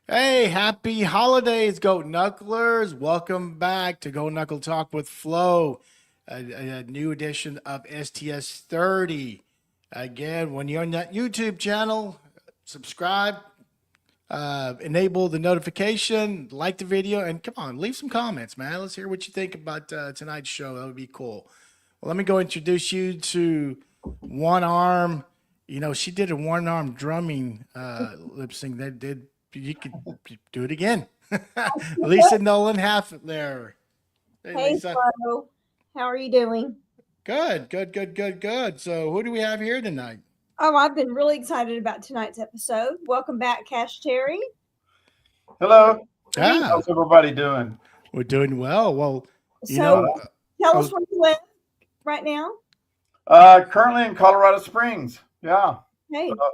Hey, happy holidays, Goatknucklers. Welcome back to Go Knuckle Talk with Flo, a new edition of STS 30. Again, when you're on that YouTube channel, subscribe, enable the notification, like the video, and come on, leave some comments, man. Let's hear what you think about tonight's show. That would be cool. Well, let me go introduce you to One Arm. She did a one arm drumming lip sync. That did you could do it again. Lisa Nolan half there. Hey Hey, Lisa. Flo. How are you doing? Good, good, good, good, good. So who do we have here tonight? Oh, I've been really excited about tonight's episode. Welcome back, Cash Terry. Hello. We Ah, How's everybody doing? we're doing well. Well, you so know, tell I us was where you live right now. Currently in Colorado Springs. Yeah. Hey, Uh,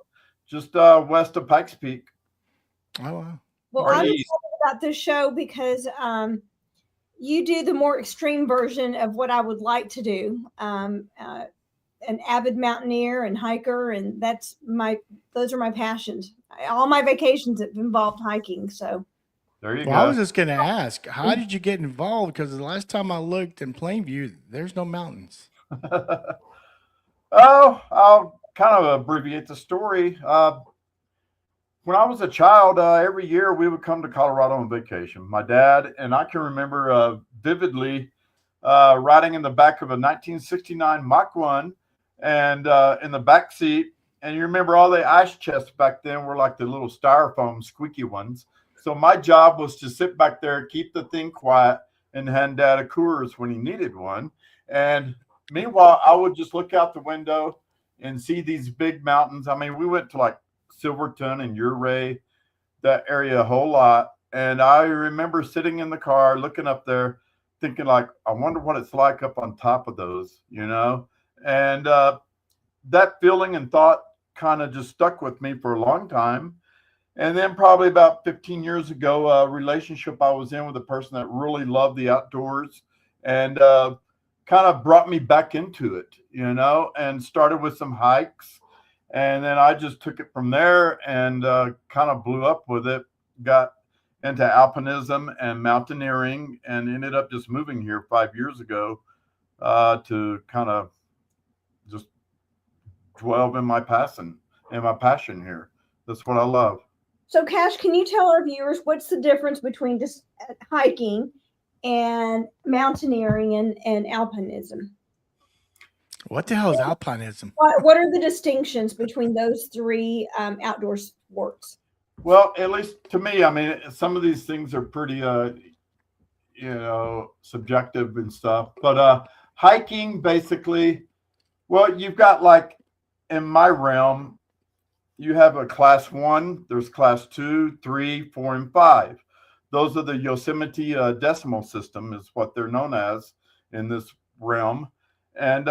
just west of Pikes Peak oh, wow. well, or I'm Okay. east. excited about this show because you do the more extreme version of what I would like to do. An avid mountaineer and hiker, and those are my passions. All my vacations have involved hiking. So There you Well, I was go. just gonna ask, how did you get involved? Because the last time I looked in Plainview, there's no mountains. Oh, I'll kind of abbreviate the story. When I was a child, every year we would come to Colorado on vacation. My dad and I can remember vividly riding in the back of a 1969 Mach 1 and in the back seat. And you remember all the ice chests back then were like the little styrofoam squeaky ones. So my job was to sit back there, keep the thing quiet, and hand dad a Coors when he needed one. And meanwhile, I would just look out the window and see these big mountains. I mean, we went to like Silverton and Uray, that area a whole lot. And I remember sitting in the car looking up there thinking like, I wonder what it's like up on top of those. And that feeling and thought kind of just stuck with me for a long time. And then probably about 15 years ago, a relationship I was in with a person that really loved the outdoors and kind of brought me back into it, and started with some hikes. And then I just took it from there and kind of blew up with it, got into alpinism and mountaineering, and ended up just moving here 5 years ago to kind of just dwell in my passion here. That's what I love. So, Cash, can you tell our viewers what's the difference between just hiking and mountaineering and alpinism? What the hell is alpinism? What are the distinctions between those three outdoor sports? Well, at least to me, I mean, some of these things are pretty, subjective and stuff. But hiking, basically, well, you've got like in my realm, you have a class one, there's class two, three, four, and five. Those are the Yosemite decimal system, is what they're known as in this realm. And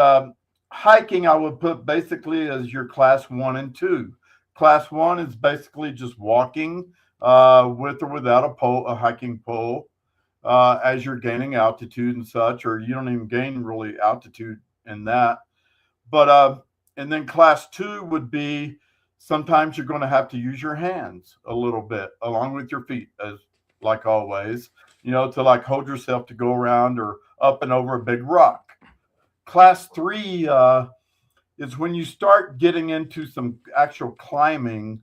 hiking, I would put basically as your class one and two. Class one is basically just walking with or without a hiking pole, as you're gaining altitude and such, or you don't even gain really altitude in that. But and then class two would be sometimes you're going to have to use your hands a little bit along with your feet, as like always, to like hold yourself to go around or up and over a big rock. Class three is when you start getting into some actual climbing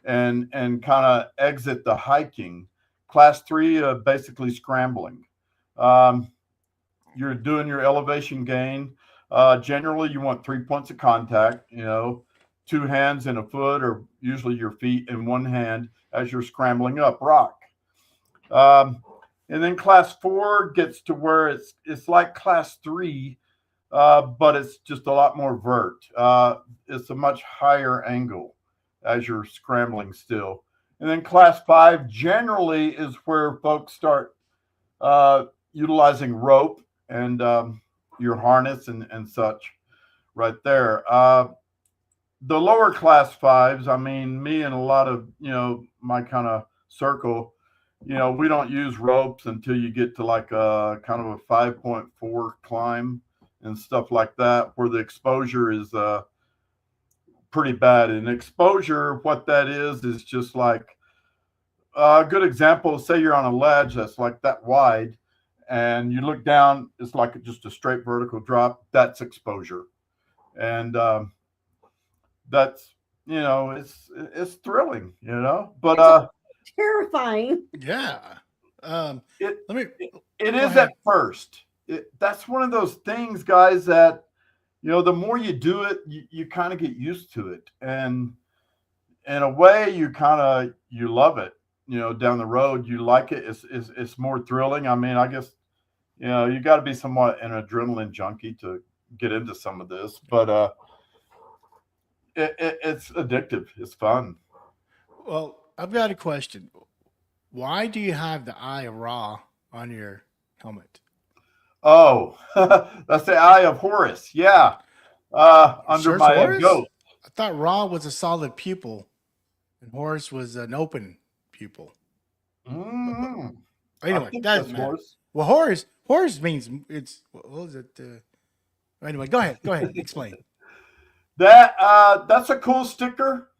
and kind of exit the hiking. Class three, basically scrambling. Um, you're doing your elevation gain. Generally, you want 3 points of contact, two hands and a foot, or usually your feet and one hand as you're scrambling up rock. Um, and then class four gets to where it's like class three, but it's just a lot more vert. It's a much higher angle as you're scrambling still. And then class five generally is where folks start utilizing rope and your harness and such right there. The lower class fives, I mean, me and a lot of, my kind of circle, we don't use ropes until you get to like a kind of a 5.4 climb and stuff like that, where the exposure is pretty bad. And exposure, what that is just like a good example, say you're on a ledge that's like that wide, and you look down, it's like just a straight vertical drop. That's exposure. And that's, it's thrilling, but Terrifying. Yeah. it, Let me it go is ahead. at first. That's one of those things, guys, that, the more you do it, you kind of get used to it. And in a way, you love it, down the road, you like it. It's more thrilling. I mean, I guess, you got to be somewhat an adrenaline junkie to get into some of this, but it's addictive. It's fun. Well, I've got a question. Why do you have the eye of Ra on your helmet? Oh, that's the Eye of Horus. Yeah. Under Sure, it's my Horus? goat. I thought Ra was a solid pupil, and Horus was an open pupil. Mm, I Anyway, think that that's doesn't matter. Horus. Well, Horus means it's what was it? Anyway, go ahead, explain. That's a cool sticker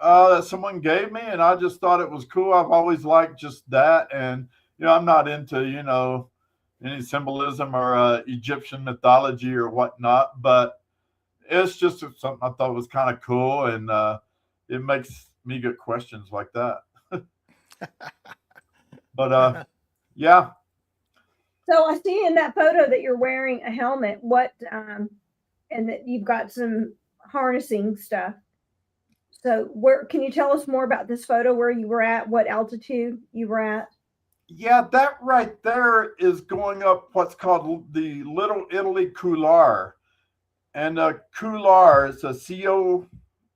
that someone gave me, and I just thought it was cool. I've always liked just that, and I'm not into any symbolism or Egyptian mythology or whatnot, but it's just something I thought was kind of cool, and it makes me get questions like that. But yeah. So I see in that photo that you're wearing a helmet. And that you've got some harnessing stuff. So where can you tell us more about this photo? Where you were at? What altitude you were at? Yeah, that right there is going up what's called the Little Italy Couloir. And couloir is a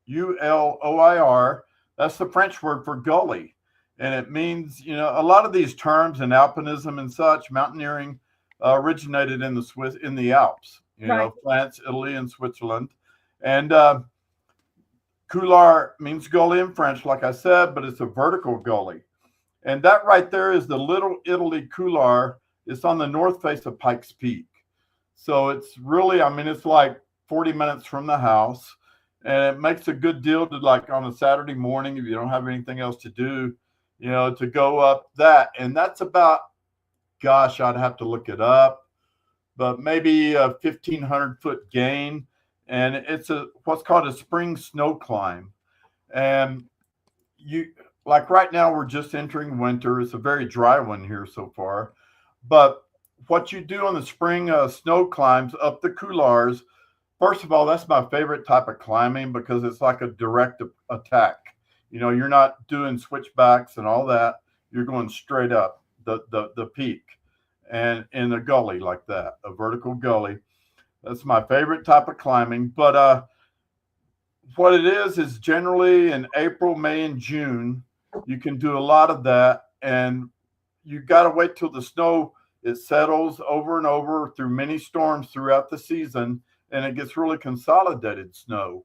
Coulloir. That's the French word for gully. And it means, a lot of these terms in alpinism and such, mountaineering, originated in the Alps, Right. France, Italy, and Switzerland. And couloir means gully in French, like I said, but it's a vertical gully. And that right there is the Little Italy Couloir. It's on the north face of Pikes Peak. So it's really, it's like 40 minutes from the house. And it makes a good deal to, like, on a Saturday morning, if you don't have anything else to do, to go up that. And that's about, gosh, I'd have to look it up, but maybe a 1,500-foot gain. And it's what's called a spring snow climb. And like right now, we're just entering winter. It's a very dry one here so far. But what you do on the spring snow climbs up the couloirs, first of all, that's my favorite type of climbing because it's like a direct attack. You're not doing switchbacks and all that. You're going straight up the peak and in a gully like that, a vertical gully. That's my favorite type of climbing. But what it is generally in April, May, and June, you can do a lot of that. And you got to wait till the snow, it settles over and over through many storms throughout the season, and it gets really consolidated snow.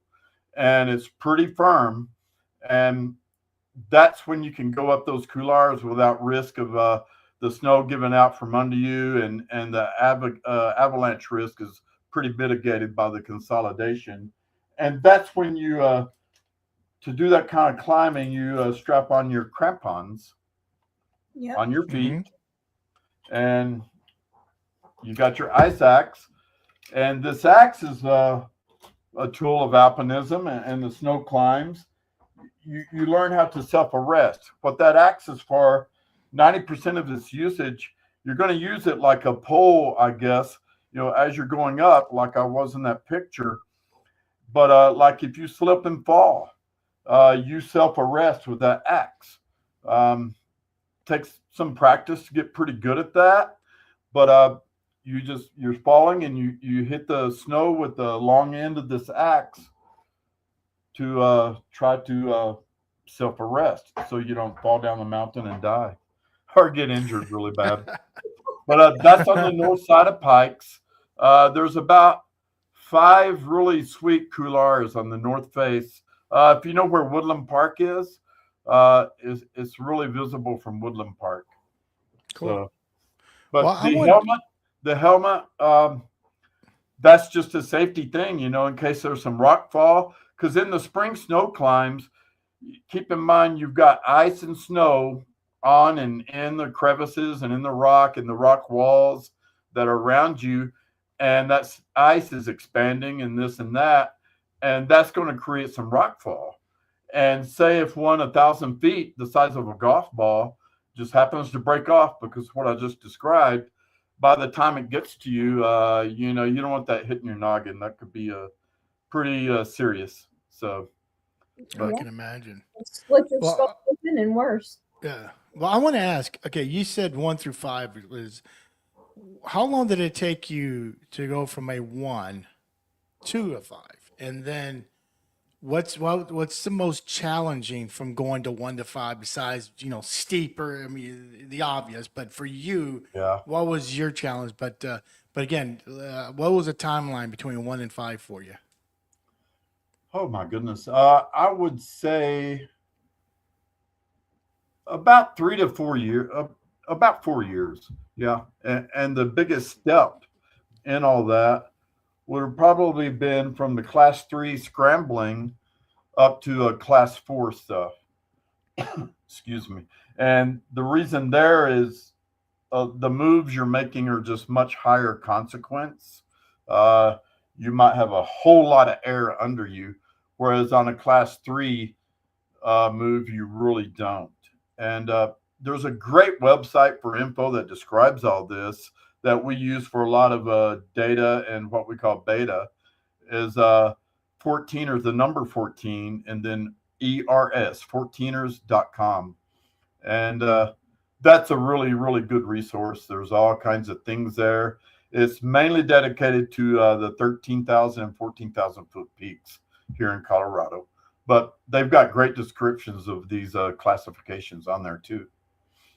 And it's pretty firm. And that's when you can go up those couloirs without risk of the snow giving out from under you. And the avalanche risk is pretty mitigated by the consolidation. And that's when you, to do that kind of climbing, you strap on your crampons on your feet. Mm-hmm. And you got your ice axe. And this axe is a tool of alpinism and the snow climbs. You learn how to self-arrest. What that axe is for, 90% of its usage, you're going to use it like a pole, I guess, as you're going up, like I was in that picture. But like if you slip and fall, you self-arrest with that axe. Takes some practice to get pretty good at that. But you're falling and you hit the snow with the long end of this axe to try to self-arrest so you don't fall down the mountain and die or get injured really bad. But that's on the north side of Pikes. There's about 5 really sweet couloirs on the north face. If you know where Woodland Park is, it's really visible from Woodland Park. Cool. So, but the helmet, that's just a safety thing, in case there's some rock fall. Because in the spring snow climbs, keep in mind you've got ice and snow on and in the crevices and in the rock and the rock walls that are around you. And that ice is expanding and this and that. And that's going to create some rock fall. And say if 1,000 feet, the size of a golf ball, just happens to break off because of what I just described, by the time it gets to you, you know, you don't want that hitting your noggin. That could be pretty serious. So I can imagine. Split your Well, skull open and worse. Yeah. Well, I want to ask. Okay, you said 1 through 5 was. How long did it take you to go from a 1 to a 5? And then, what's the most challenging from going to 1 to 5 besides steeper? I mean, the obvious. But for you, yeah. what was your challenge? But again, what was the timeline between 1 and 5 for you? Oh my goodness. I would say about 3 to 4 years. About 4 years. Yeah. And the biggest step in all that would have probably been from the class 3 scrambling up to a class 4 stuff. Excuse me. And the reason there is the moves you're making are just much higher consequence. You might have a whole lot of air under you, whereas on a class 3 move, you really don't. And there's a great website for info that describes all this that we use for a lot of data and what we call beta is 14ers, the number 14, and then ERS, 14ers.com. And that's a really, really good resource. There's all kinds of things there. It's mainly dedicated to the 13,000 and 14,000 foot peaks here in Colorado. But they've got great descriptions of these classifications on there too.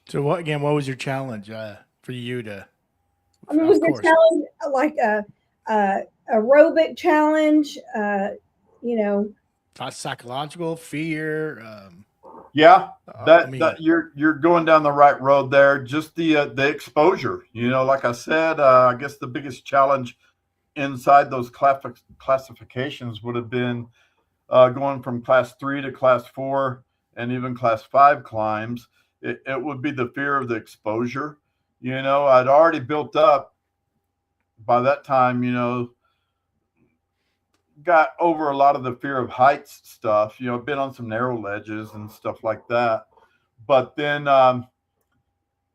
So what was your challenge for you to? I mean, was the challenge like a aerobic challenge? Psychological fear. Yeah, that you're going down the right road there. Just the exposure. Like I said, I guess the biggest challenge inside those classifications would have been going from class 3 to class 4 and even class 5 climbs. It would be the fear of the exposure. I'd already built up by that time, got over a lot of the fear of heights stuff, been on some narrow ledges and stuff like that. But then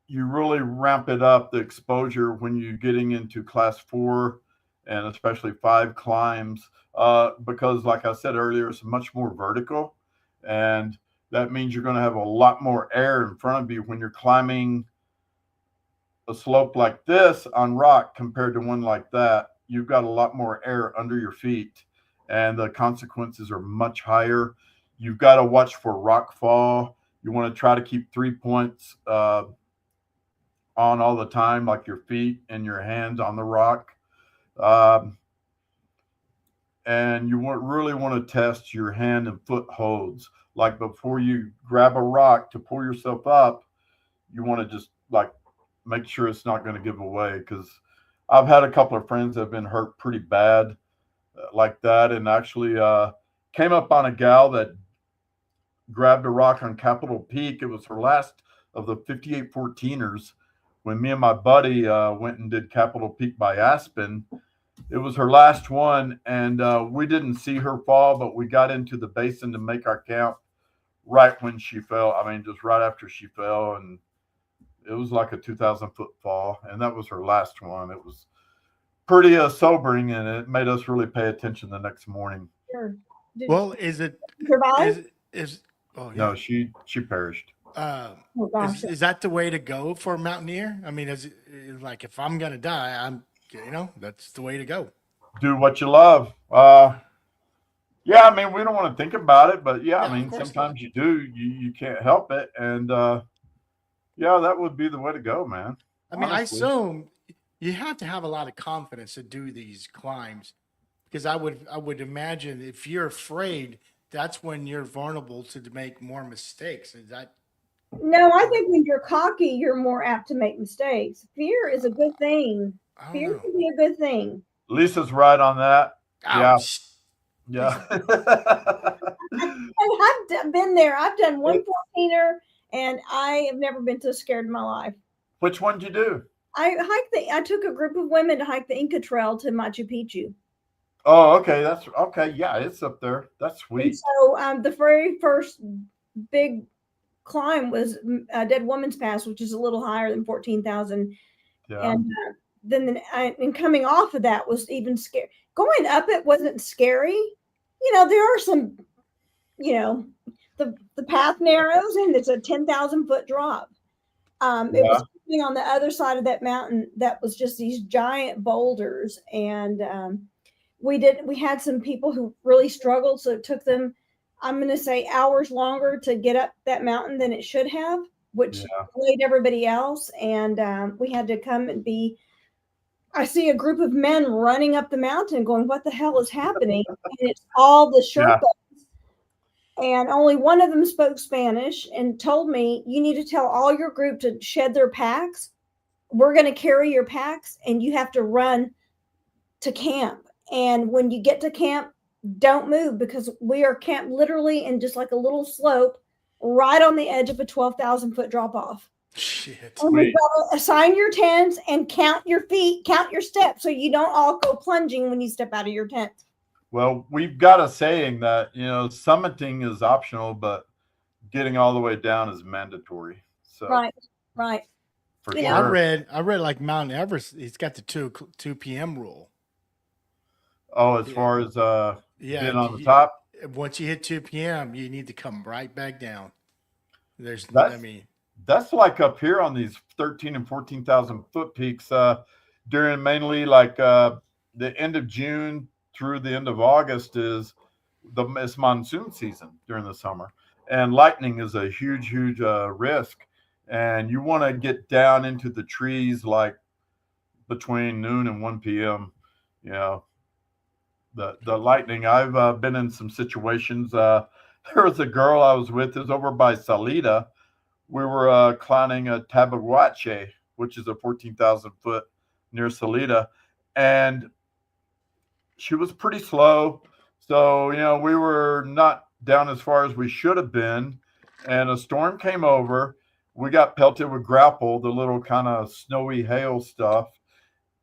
you really ramp it up, the exposure, when you're getting into class 4 and especially 5 climbs, because like I said earlier, it's much more vertical. And that means you're going to have a lot more air in front of you when you're climbing a slope like this on rock compared to one like that. You've got a lot more air under your feet and the consequences are much higher. You've got to watch for rock fall. You want to try to keep 3 points on all the time, like your feet and your hands on the rock. And you really want to test your hand and foot holds. Like before you grab a rock to pull yourself up, you want to just like make sure it's not going to give away, because I've had a couple of friends that have been hurt pretty bad like that, and actually came up on a gal that grabbed a rock on Capitol Peak. It was her last of the 58 14ers when me and my buddy went and did Capitol Peak by Aspen. It was her last one, and we didn't see her fall, but we got into the basin to make our count right when she fell. I mean, just right after she fell, and it was like a 2,000 foot fall, and that was her last one. It was pretty sobering, and it made us really pay attention the next morning. Sure. Well, is it survive? Oh, yeah. No, she perished. Oh gosh. Is that the way to go for Mountaineer? I mean, is it like, if I'm gonna die, that's the way to go. Do what you love. Yeah, I mean, we don't want to think about it, but yeah, I mean, sometimes you do. You can't help it, and yeah, that would be the way to go, man. I mean, honestly. I assume you have to have a lot of confidence to do these climbs, because I would imagine if you're afraid, that's when you're vulnerable to make more mistakes. Is that? No, I think when you're cocky, you're more apt to make mistakes. Fear is a good thing. Fear can be a good thing. Lisa's right on that. Ouch. Yeah. And I've been there. I've done 1 14er and I have never been so scared in my life. Which one did you do? I took a group of women to hike the Inca Trail to Machu Picchu. Oh, okay. That's okay. Yeah, it's up there. That's And sweet. so the very first big climb was Dead Woman's Pass, which is a little higher than 14,000. Yeah. And then and coming off of that was even scary. Going up it wasn't scary. You know, there are some, you know, the path narrows and it's a 10,000-foot drop. It was on the other side of that mountain that was just these giant boulders. And we had some people who really struggled. So it took them, I'm going to say, hours longer to get up that mountain than it should have, which delayed everybody else. And we had to come and I see a group of men running up the mountain going, what the hell is happening? And it's all the Sherpas. And only one of them spoke Spanish and told me, you need to tell all your group to shed their packs. We're going to carry your packs and you have to run to camp. And when you get to camp, don't move because we are camped literally in just like a little slope right on the edge of a 12,000-foot drop off. Shit. And we've got to assign your tents and count your feet, count your steps so you don't all go plunging when you step out of your tent. Well, we've got a saying that, you know, summiting is optional, but getting all the way down is mandatory. So Right. For You sure. know, I read like Mount Everest, it's got the 2 p.m. rule. Oh, as far as being on the top? Once you hit 2 p.m., you need to come right back down. That's like up here on these 13 and 14,000 foot peaks during mainly like the end of June through the end of August is it's monsoon season during the summer, and lightning is a huge risk, and you want to get down into the trees like between noon and 1 p.m. You know, the lightning. I've been in some situations. There was a girl I was with. It was over by Salida. We were climbing a Tabaguache, which is a 14,000 foot near Salida, and she was pretty slow. So, you know, we were not down as far as we should have been. And a storm came over. We got pelted with grapple, the little kind of snowy hail stuff.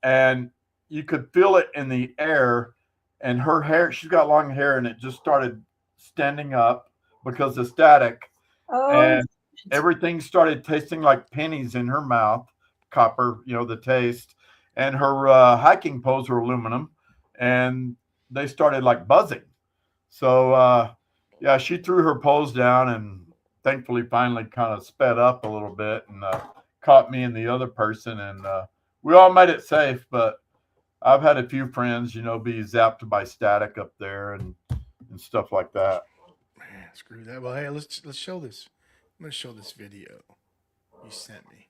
And you could feel it in the air. And her hair, she's got long hair, and it just started standing up because of static. And everything started tasting like pennies in her mouth, copper, you know, the taste. And her hiking poles were aluminum. And they started like buzzing. So, yeah, she threw her poles down and thankfully finally kind of sped up a little bit and caught me and the other person. And we all made it safe, but I've had a few friends, you know, be zapped by static up there and stuff like that. Man, screw that. Well, hey, let's show this. I'm going to show this video you sent me.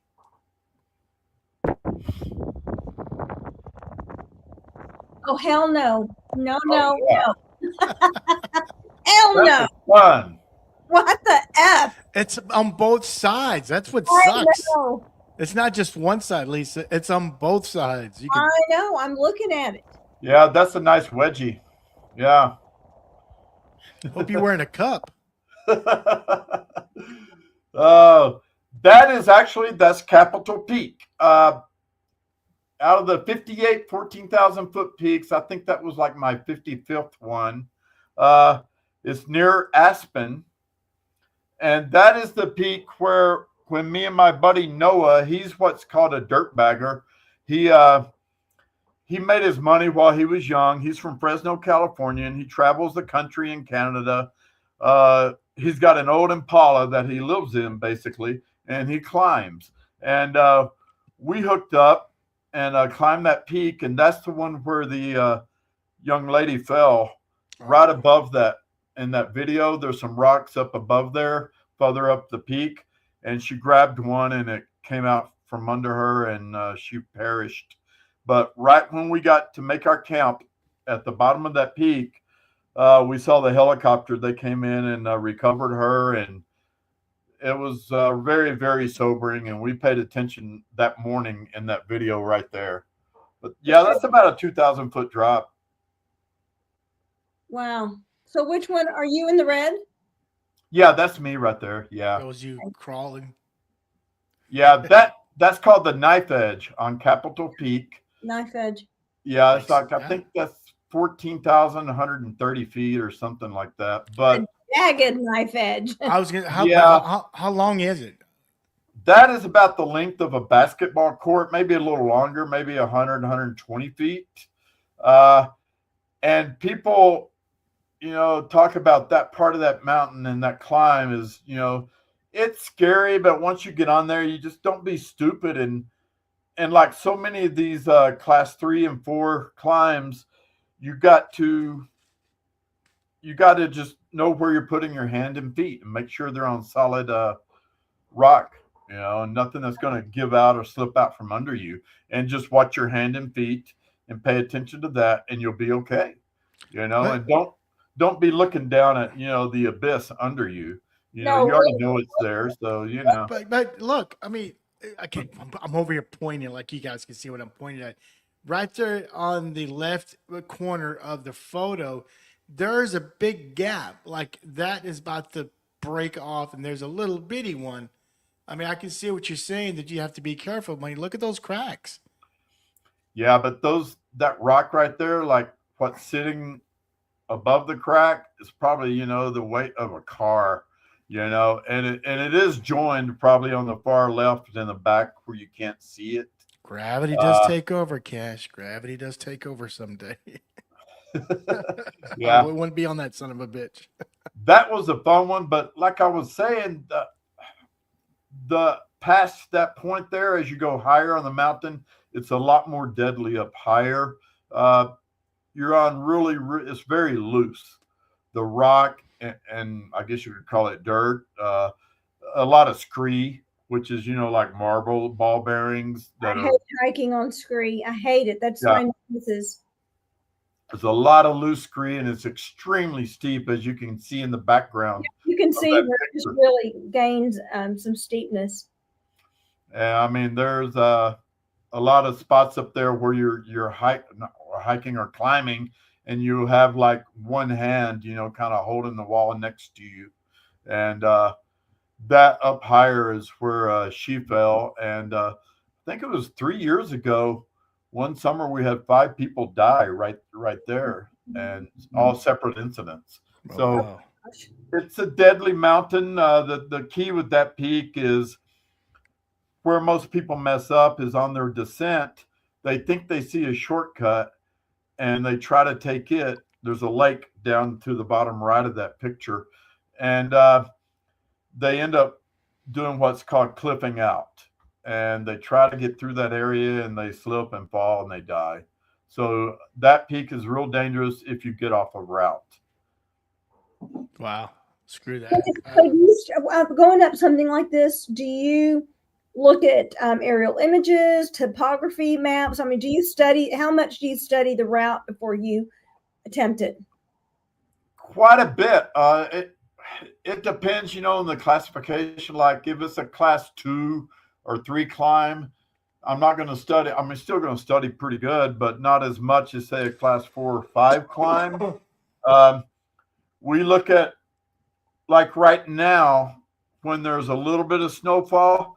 Oh, hell no. No. Hell That's no. Fun. What the F? It's on both sides. That's what I sucks. know. It's not just one side, Lisa. It's on both sides. I know. I'm looking at it. Yeah, that's a nice wedgie. Yeah. Hope you're wearing a cup. Oh, that's Capitol Peak. Out of the 58 14,000 foot peaks, I think that was like my 55th one. It's near Aspen. And that is the peak where when me and my buddy Noah, he's what's called a dirt bagger. He made his money while he was young. He's from Fresno, California, and he travels the country in Canada. He's got an old Impala that he lives in, basically, and he climbs. And we hooked up and climbed that peak, and that's the one where the young lady fell right above that. In that video, there's some rocks up above there, further up the peak, and she grabbed one, and it came out from under her, and she perished. But right when we got to make our camp at the bottom of that peak, we saw the helicopter. They came in and recovered her, and it was very, very sobering, and we paid attention that morning in that video right there. But yeah, that's about a 2,000 foot drop. Wow. So which one are you in the red? Yeah, that's me right there. Yeah. That was you crawling. Yeah, that's called the knife edge on Capitol Peak. Knife edge. Yeah, it's Nice. like I Yeah. think that's 14,130 feet or something like that. A But jagged knife edge. I was gonna. yeah, How long is it? that is about the length of a basketball court, maybe a little longer, maybe 100, 120 feet. Uh, and people, talk about that part of that mountain and that climb is, it's scary, but once you get on there, you just don't be stupid. And like so many of these class 3 and 4 climbs, you got to just know where you're putting your hand and feet and make sure they're on solid rock, and nothing that's going to give out or slip out from under you. And just watch your hand and feet and pay attention to that, and you'll be okay. But And don't be looking down at the abyss under you. No, You already know it's there, so but look, I mean, I can't. I'm over here pointing like you guys can see what I'm pointing at. Right there on the left corner of the photo, there's a big gap. Like that is about to break off, and there's a little bitty one. I mean, I can see what you're saying that you have to be careful. I mean, look at those cracks. yeah. But that rock right there, like what's sitting above the crack, is probably the weight of a car. And it is joined probably on the far left in the back where you can't see it. Gravity does take over, Cash. Gravity does take over someday. Yeah, We wouldn't be on that son of a bitch. that was a fun one. But like I was saying, the past that point there, as you go higher on the mountain, it's a lot more deadly up higher. You're on it's very loose. The rock, and I guess you could call it dirt, a lot of scree, which is, like marble ball bearings I that hate hiking on scree. I hate it. That's yeah, my nemesis. there's a lot of loose scree, and it's extremely steep, as you can see in the background You can of see that where it just picture. really gains some steepness. And I mean, there's a lot of spots up there where you're hiking or climbing, and you have like one hand, kind of holding the wall next to you, and that up higher is where she fell. And I think it was 3 years ago. One summer we had 5 people die right there, and all separate incidents. Oh, So wow. it's a deadly mountain. The key with that peak is where most people mess up is on their descent. They think they see a shortcut and they try to take it. There's a lake down to the bottom right of that picture, and they end up doing what's called cliffing out. And they try to get through that area and they slip and fall and they die. So that peak is real dangerous if you get off a route. Wow. Screw that. So going up something like this, do you look at aerial images, topography maps? I mean, do you study, how much do you study the route before you attempt it? Quite a bit. It depends, on the classification. Like if it's a class 2 or 3 climb, I'm not going to study. I'm still going to study pretty good, but not as much as say a class 4 or 5 climb. We look at, like right now, when there's a little bit of snowfall,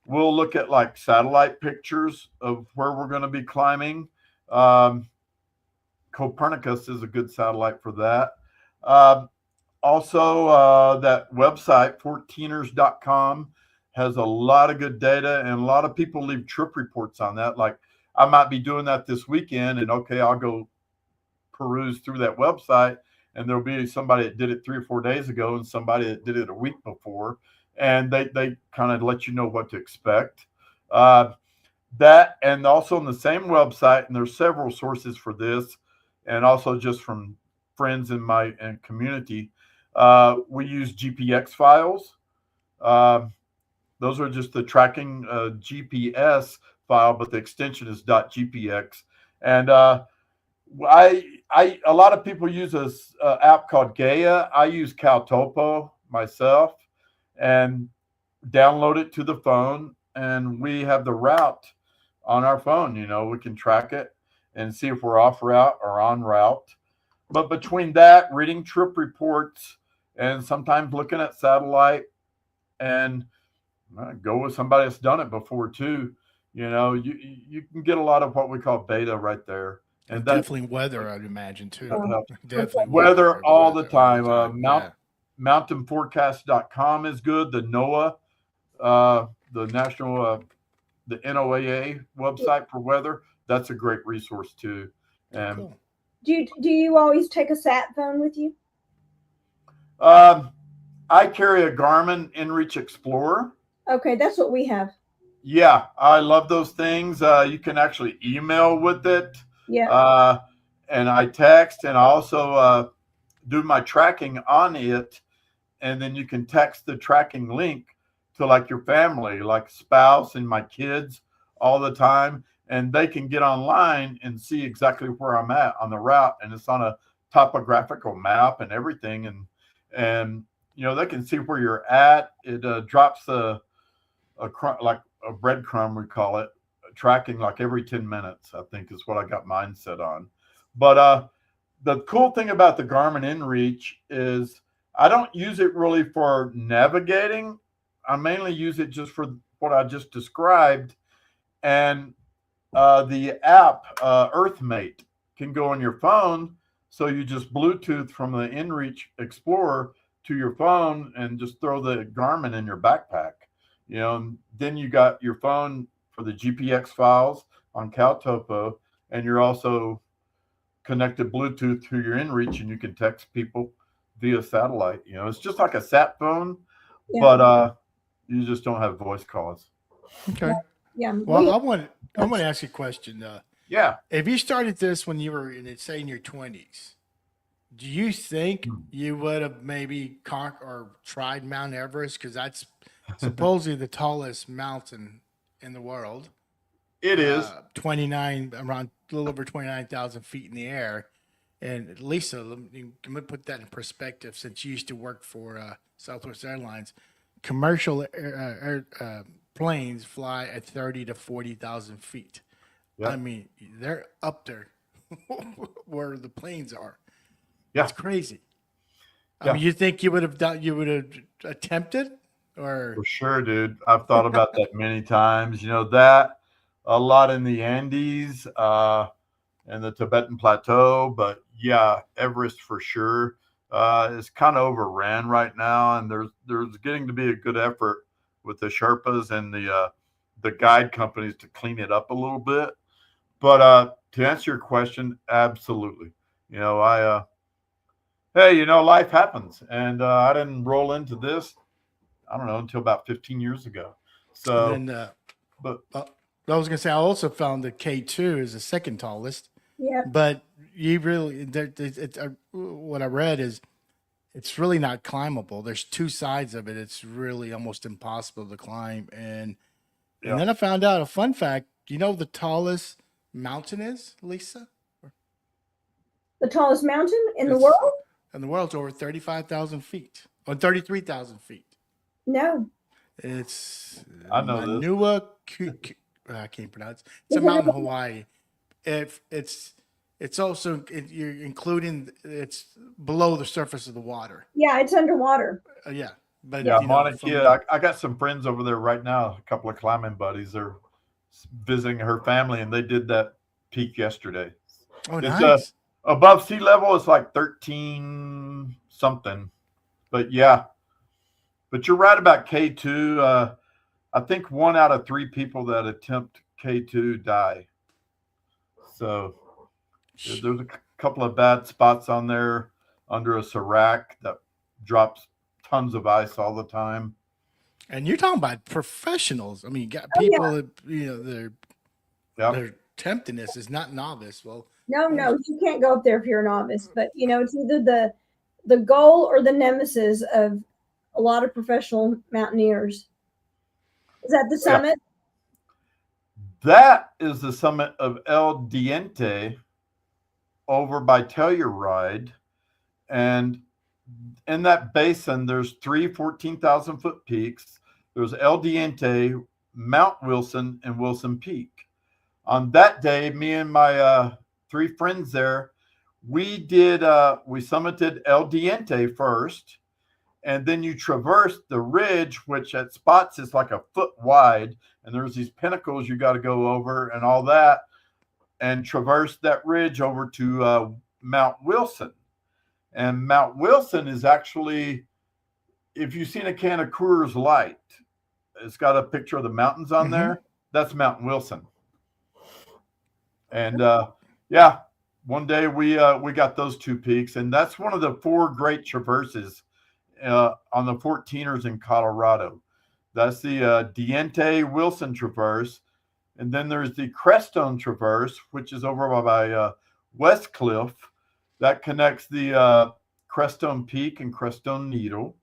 we'll look at like satellite pictures of where we're going to be climbing. Copernicus is a good satellite for that. Also, that website, 14ers.com, has a lot of good data, and a lot of people leave trip reports on that. Like I might be doing that this weekend, and okay, I'll go peruse through that website, and there'll be somebody that did it 3 or 4 days ago and somebody that did it a week before, and they kind of let you know what to expect. That, and also on the same website, and there's several sources for this, and also just from friends in my community, we use GPX files. Those are just the tracking GPS file, but the extension is .gpx. And a lot of people use this app called Gaia. I use CalTopo myself and download it to the phone, and we have the route on our phone. We can track it and see if we're off route or on route. But between that, reading trip reports, and sometimes looking at satellite, and go with somebody that's done it before too. You can get a lot of what we call beta right there, and that Definitely weather, I'd imagine too. helps. Definitely Weather all the time. Yeah. Mountainforecast.com is good. The NOAA, the national, the NOAA website for weather, that's a great resource too. And Cool. Do you always take a sat phone with you? I carry a Garmin InReach Explorer. Okay, that's what we have. Yeah, I love those things. You can actually email with it. Yeah. And I text, and I also do my tracking on it. And then you can text the tracking link to like your family, like spouse and my kids all the time. And they can get online and see exactly where I'm at on the route. And it's on a topographical map and everything. And they can see where you're at. It drops like a breadcrumb, we call it, tracking like every 10 minutes, I think is what I got mine set on. But the cool thing about the Garmin InReach is I don't use it really for navigating. I mainly use it just for what I just described. And the app, EarthMate, can go on your phone. So you just Bluetooth from the InReach Explorer to your phone and just throw the Garmin in your backpack. And then you got your phone for the GPX files on CalTopo, and you're also connected Bluetooth to your InReach, and you can text people via satellite. It's just like a sat phone, but you just don't have voice calls. Okay. Yeah. Well, I want to ask you a question. Yeah. If you started this when you were say in your 20s, do you think you would have maybe conquered or tried Mount Everest? Because that's supposedly the tallest mountain in the world. It is 29, around a little over 29,000 feet in the air. And Lisa, let me put that in perspective. Since you used to work for Southwest Airlines, commercial planes fly at 30 to 40,000 feet. Yep. I mean, they're up there where the planes are. Yeah. It's crazy. Yeah. I mean, you think you would have attempted, or for sure, dude. I've thought about that many times. That a lot in the Andes, and the Tibetan Plateau, but yeah, Everest for sure. Is kind of overran right now, and there's getting to be a good effort with the Sherpas and the guide companies to clean it up a little bit. But to answer your question, absolutely. Life happens, and I didn't roll into this, I don't know, until about 15 years ago. So, and then, but I was gonna say I also found that K2 is the second tallest. Yeah. But you really, what I read is it's really not climbable. There's two sides of it. It's really almost impossible to climb. And then I found out a fun fact. Do you know the tallest mountain is, Lisa? The tallest mountain in the world? In the world's over 35,000 feet, or 33,000 feet. No. It's I know Manua. I can't pronounce. It's a mountain in Hawaii. It's also you're including it's below the surface of the water. Yeah, it's underwater. Yeah, but yeah, Mauna Kea. I got some friends over there right now. A couple of climbing buddies. They're visiting her family, and they did that peak yesterday. Oh, it's nice. Above sea level, it's like 13 something. But yeah, but you're right about K2. I think 1 out of 3 people that attempt K2 die. So there's a couple of bad spots on there under a serac that drops tons of ice all the time. And you're talking about professionals. I mean, you got people that they're attempting this. It's not novice. Well, no, you can't go up there if you're a novice. But it's either the goal or the nemesis of a lot of professional mountaineers. Is that the summit? That is the summit of El Diente over by Telluride. And in that basin, there's 3 14,000-foot peaks. There's El Diente, Mount Wilson, and Wilson Peak. On that day, me and my 3 friends there, we summited El Diente first, and then you traverse the ridge, which at spots is like a foot wide, and there's these pinnacles you got to go over and all that, and traverse that ridge over to Mount Wilson. And Mount Wilson is actually, if you've seen a can of Coors Light, it's got a picture of the mountains on there. That's Mount Wilson. And yeah, one day we got those 2 peaks, and that's one of the 4 great traverses on the 14ers in Colorado. That's the Diente Wilson Traverse, and then there's the Crestone Traverse, which is over by West Cliff. That connects the Crestone Peak and Crestone Needle.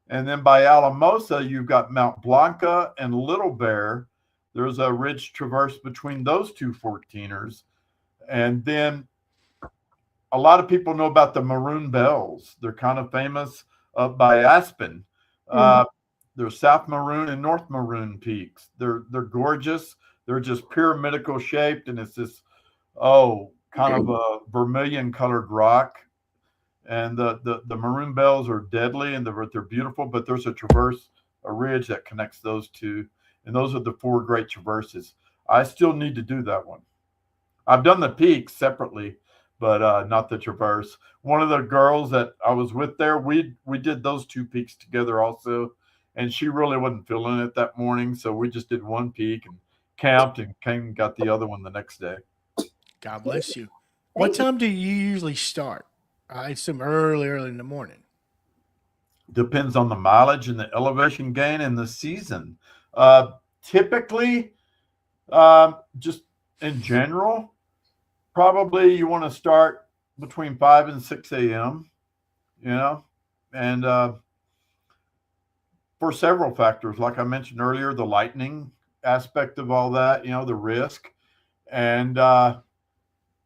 And then by Alamosa, you've got Mount Blanca and Little Bear. There's a ridge traverse between those 2 14ers. And then a lot of people know about the Maroon Bells. They're kind of famous up by Aspen. There's South Maroon and North Maroon peaks. They're gorgeous. They're just pyramidical shaped, and it's this kind of a vermilion colored rock. And the Maroon Bells are deadly, and they're beautiful, but there's a ridge that connects those 2. And those are the 4 great traverses. I still need to do that one. I've done the peaks separately, but not the traverse. One of the girls that I was with there, we did those 2 peaks together also, and she really wasn't feeling it that morning, so we just did 1 peak and camped and came and got the other one the next day. God bless you. What time do you usually start? I assume early in the morning. Depends on the mileage and the elevation gain and the season. Typically, just in general, probably you want to start between 5 and 6 a.m., and for several factors, like I mentioned earlier, the lightning aspect of all that, the risk. And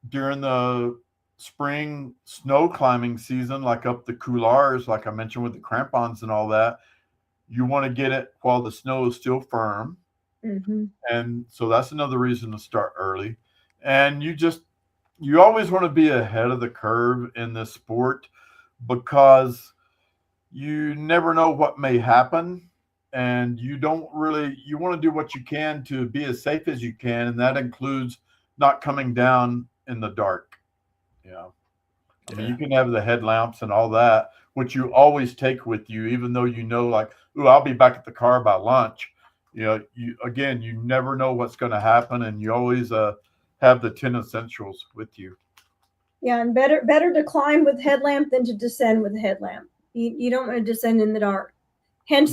during the spring snow climbing season, like up the couloirs, like I mentioned with the crampons and all that, you want to get it while the snow is still firm. And so that's another reason to start early. And you always want to be ahead of the curve in this sport, because you never know what may happen, and you want to do what you can to be as safe as you can, and that includes not coming down in the dark. I mean, you can have the headlamps and all that, which you always take with you, even though like, I'll be back at the car by lunch. You never know what's going to happen, and you always have the 10 essentials with you. Yeah, and better to climb with headlamp than to descend with a headlamp. You don't want to descend in the dark. Hence,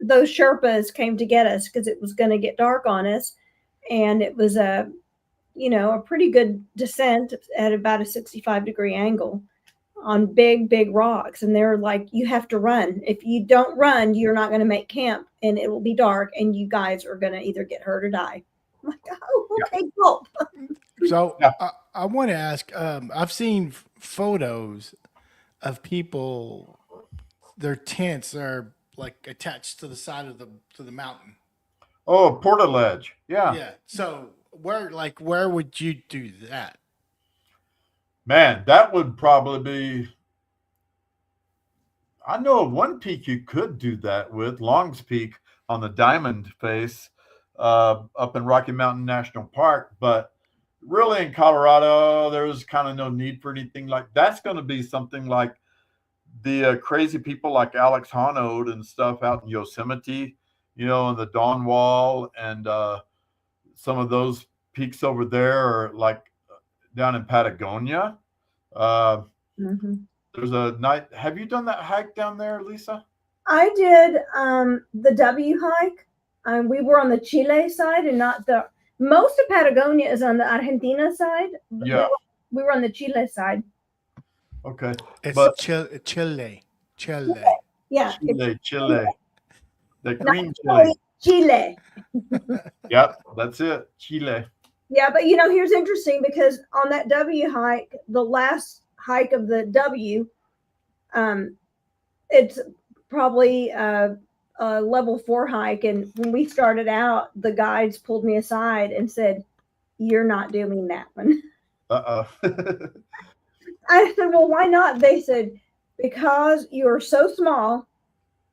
those Sherpas came to get us, because it was going to get dark on us, and it was a pretty good descent at about a 65-degree angle on big rocks. And they're like, you have to run. If you don't run, you're not going to make camp, and it will be dark, and you guys are going to either get hurt or die. I'm like, okay, cool. So I want to ask, I've seen photos of people, their tents are like attached to the side of the mountain. Oh, portaledge. Yeah. Yeah. So where would you do that? Man, that would probably be, I know of one peak you could do that with, Long's Peak on the Diamond Face up in Rocky Mountain National Park. But really in Colorado, there's kind of no need for anything like that's going to be something like the crazy people like Alex Honnold and stuff out in Yosemite, and the Dawn Wall, and some of those peaks over there are like down in Patagonia. There's a night. Have you done that hike down there, Lisa? I did the W hike. We were on the Chile side, and not the most of Patagonia is on the Argentina side. Yeah, we were on the Chile side. Okay, it's Chile. Yeah, Chile. The green chili. Chile. Yep, that's it. Chile. Yeah, but here's interesting, because on that W hike, the last hike of the W, it's probably a level 4 hike. And when we started out, the guides pulled me aside and said, "You're not doing that one." Uh-oh. I said, "Well, why not?" They said, because you're so small,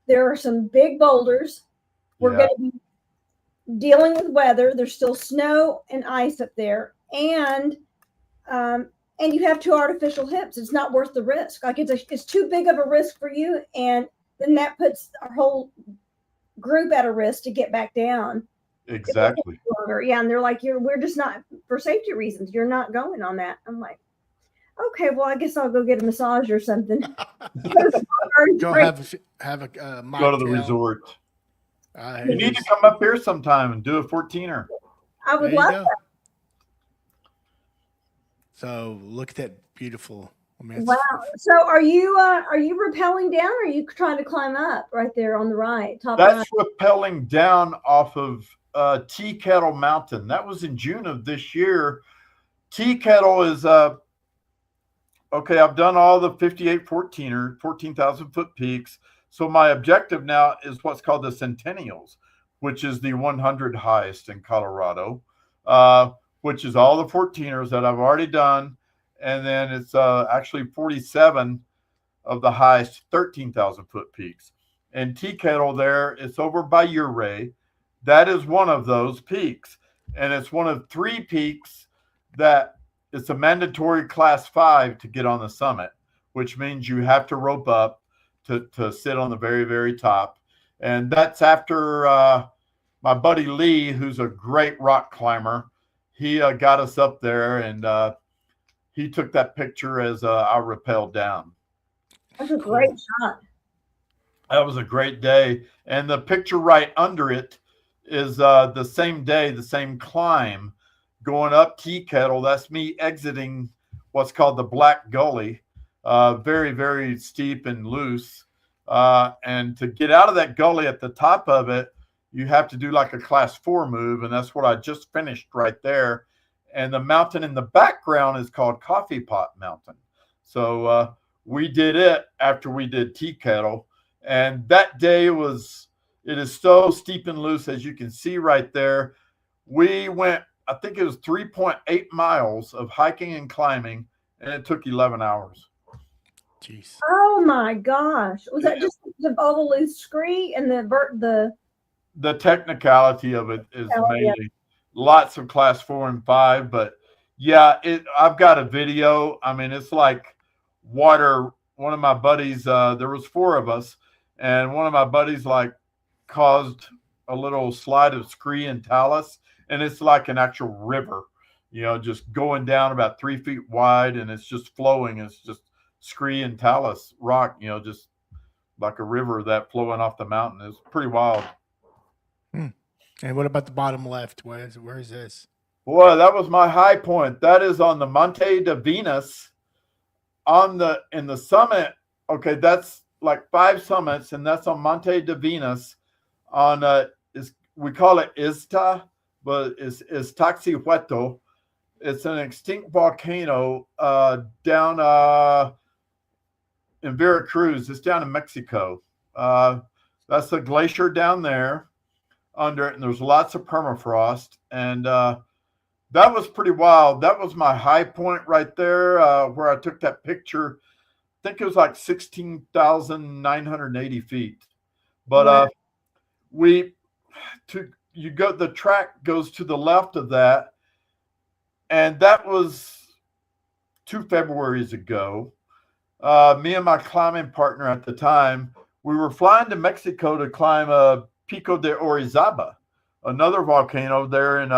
there are some big boulders. We're Yeah. going to be dealing with weather. There's still snow and ice up there, and you have two artificial hips. It's not worth the risk. Like it's too big of a risk for you, and then that puts our whole group at a risk to get back down. Exactly. Yeah, and they're like, we're just not, for safety reasons, you're not going on that. I'm like, okay, well, I guess I'll go get a massage or something. Go have a mocktail. Go to the resort. You need to come up here sometime and do a 14er. I would love that. So look at that beautiful. Wow. So are you rappelling down, or are you trying to climb up right there on the right? That's rappelling down off of Tea Kettle Mountain. That was in June of this year. Tea Kettle is okay. I've done all the 58 14er, 14,000 foot peaks. So my objective now is what's called the Centennials, which is the 100 highest in Colorado, which is all the 14ers that I've already done. And then it's actually 47 of the highest 13,000 foot peaks. And Tea Kettle there, it's over by Ouray. That is one of those peaks. And it's one of 3 peaks that it's a mandatory class 5 to get on the summit, which means you have to rope up to sit on the very, very top. And that's after my buddy Lee, who's a great rock climber. He got us up there, and he took that picture as I rappelled down. That's a great shot. That was a great day. And the picture right under it is the same day, the same climb, going up Tea Kettle. That's me exiting what's called the Black Gully. Very, very steep and loose. And to get out of that gully at the top of it, you have to do like a class 4 move. And that's what I just finished right there. And the mountain in the background is called Coffee Pot Mountain. So we did it after we did Tea Kettle. And that day it is so steep and loose, as you can see right there. We went, I think it was 3.8 miles of hiking and climbing, and it took 11 hours. Jeez. Oh my gosh. Was that just all the loose scree and the technicality of it is amazing. Yeah. Lots of class 4 and 5, but yeah, I've got a video. I mean, it's like water. One of my buddies, there was 4 of us, and one of my buddies like caused a little slide of scree and talus, and it's like an actual river, just going down about 3 feet wide, and it's just flowing. It's just scree and talus rock, just like a river that flowing off the mountain. It's pretty wild. And what about the bottom left? Where is this? Boy, that was my high point. That is on the Monte de Venus in the summit. Okay, that's like 5 summits, and that's on Monte de Venus on we call it Izta, but it's Taxihueto. It's an extinct volcano down in Veracruz. It's down in Mexico. That's the glacier down there under it, and there's lots of permafrost, and that was pretty wild. That was my high point right there, where I took that picture. I think it was like 16,980 feet. But the track goes to the left of that, and that was 2 Februaries ago. Me and my climbing partner at the time, we were flying to Mexico to climb Pico de Orizaba, another volcano there in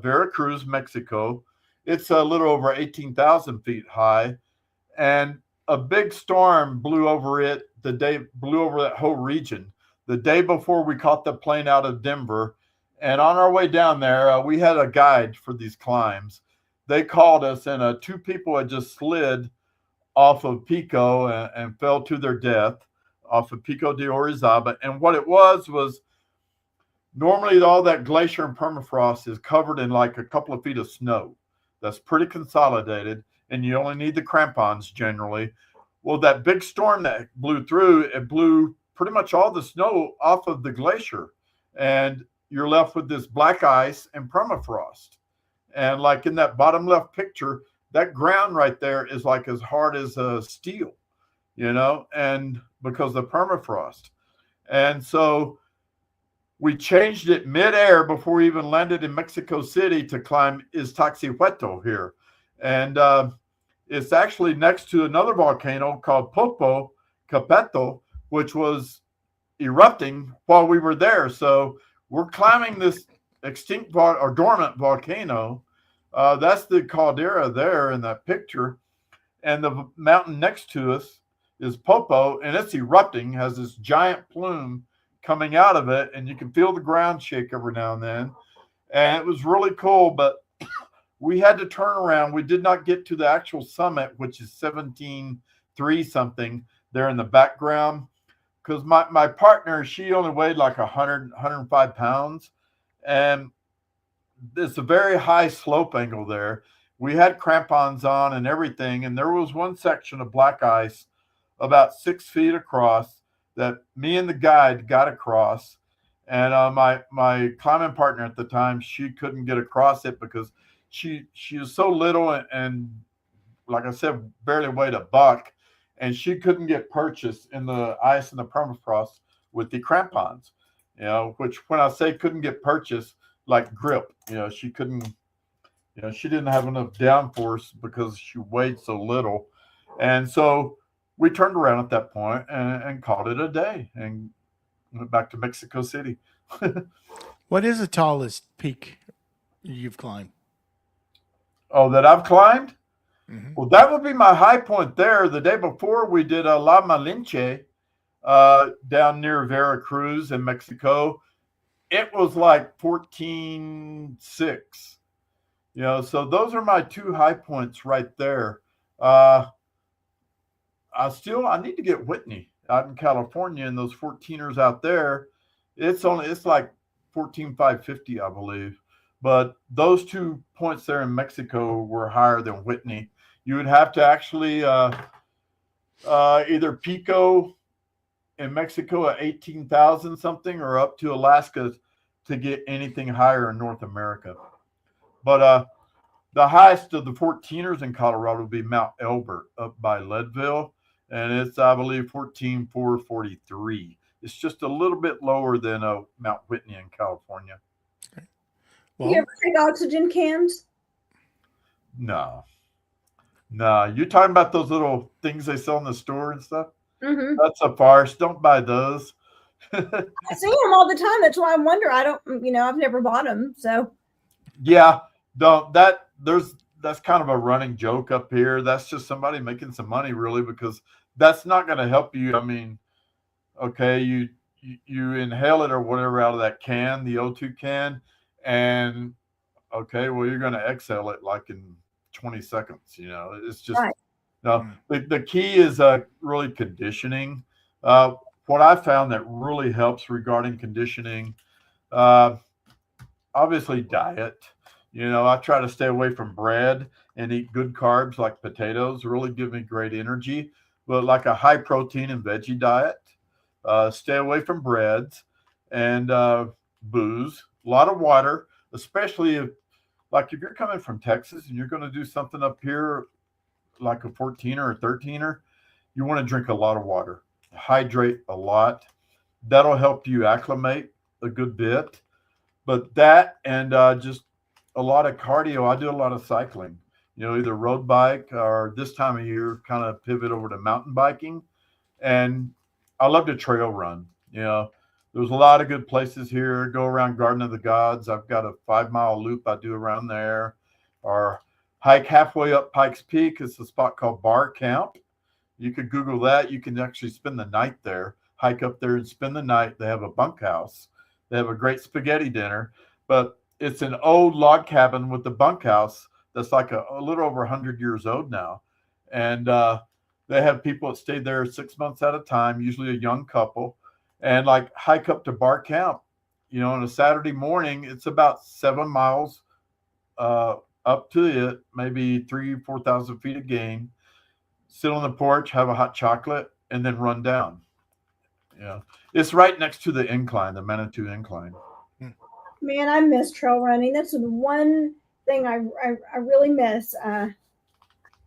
Veracruz, Mexico. It's a little over 18,000 feet high, and a big storm blew over that whole region the day before we caught the plane out of Denver. And on our way down there, we had a guide for these climbs. They called us, and 2 people had just slid off of Pico and fell to their death off of Pico de Orizaba. And what it was normally all that glacier and permafrost is covered in like a couple of feet of snow. That's pretty consolidated, and you only need the crampons generally. Well, that big storm that blew through, it blew pretty much all the snow off of the glacier, and you're left with this black ice and permafrost. And like in that bottom left picture, that ground right there is like as hard as steel. and because of the permafrost. And so we changed it midair before we even landed in Mexico City to climb Iztaccíhuatl here. And it's actually next to another volcano called Popocatépetl, which was erupting while we were there. So we're climbing this extinct or dormant volcano. That's the caldera there in that picture. And the mountain next to us is Popo, and it's erupting, has this giant plume coming out of it, and you can feel the ground shake every now and then. And it was really cool, but we had to turn around. We did not get to the actual summit, which is 17.3 something there in the background, because my partner, she only weighed like 105 pounds, and it's a very high slope angle there. We had crampons on and everything, and there was one section of black ice about 6 feet across that me and the guide got across. And my climbing partner at the time, she couldn't get across it because she was so little and like I said, barely weighed a buck, and she couldn't get purchased in the ice and the permafrost with the crampons, which when I say couldn't get purchased, like grip, she couldn't, she didn't have enough downforce because she weighed so little. And so we turned around at that point and called it a day and went back to Mexico City. What is the tallest peak you've climbed? Oh, that I've climbed? Mm-hmm. Well, that would be my high point there. The day before, we did a La Malinche down near Veracruz in Mexico. It was like 14.6. So those are my two high points right there. I need to get Whitney out in California, and those 14ers out there. It's like 14,550, I believe. But those 2 points there in Mexico were higher than Whitney. You would have to actually either Pico in Mexico at 18,000 something, or up to Alaska to get anything higher in North America. But the highest of the 14ers in Colorado would be Mount Elbert up by Leadville, and it's, I believe, 14,443. It's just a little bit lower than Mount Whitney in California. Okay. Well, you ever take oxygen cams? No. You're talking about those little things they sell in the store and stuff? Mm-hmm. That's a farce. Don't buy those. I see them all the time. That's why I wonder. I've never bought them. So yeah, don't. That's kind of a running joke up here. That's just somebody making some money, really, because that's not going to help you. I mean, okay, you inhale it or whatever out of that can, the O2 can, and okay, well, you're going to exhale it like in 20 seconds. It's just right. No. The key is really conditioning. What I found that really helps regarding conditioning, obviously diet. I try to stay away from bread and eat good carbs like potatoes. Really give me great energy. But like a high protein and veggie diet. Stay away from breads and booze. A lot of water, especially if you're coming from Texas and you're going to do something up here like a 14er or 13er, you want to drink a lot of water. Hydrate a lot. That'll help you acclimate a good bit. But that and just a lot of cardio. I do a lot of cycling, either road bike or this time of year kind of pivot over to mountain biking. And I love to trail run. There's a lot of good places here. Go around Garden of the Gods. I've got a 5-mile loop I do around there. Or hike halfway up Pikes Peak. It's a spot called Bar Camp. You could Google that. You can actually spend the night there. Hike up there and spend the night. They have a bunkhouse. They have a great spaghetti dinner. But it's an old log cabin with the bunkhouse that's like a little over 100 years old now. And they have people that stay there 6 months at a time, usually a young couple, and hike up to Bar Camp. On a Saturday morning, it's about 7 miles up to it, maybe 3,000-4,000 feet of gain. Sit on the porch, have a hot chocolate, and then run down. It's right next to the incline, the Manitou incline. Man, I miss trail running. That's the one thing I really miss. I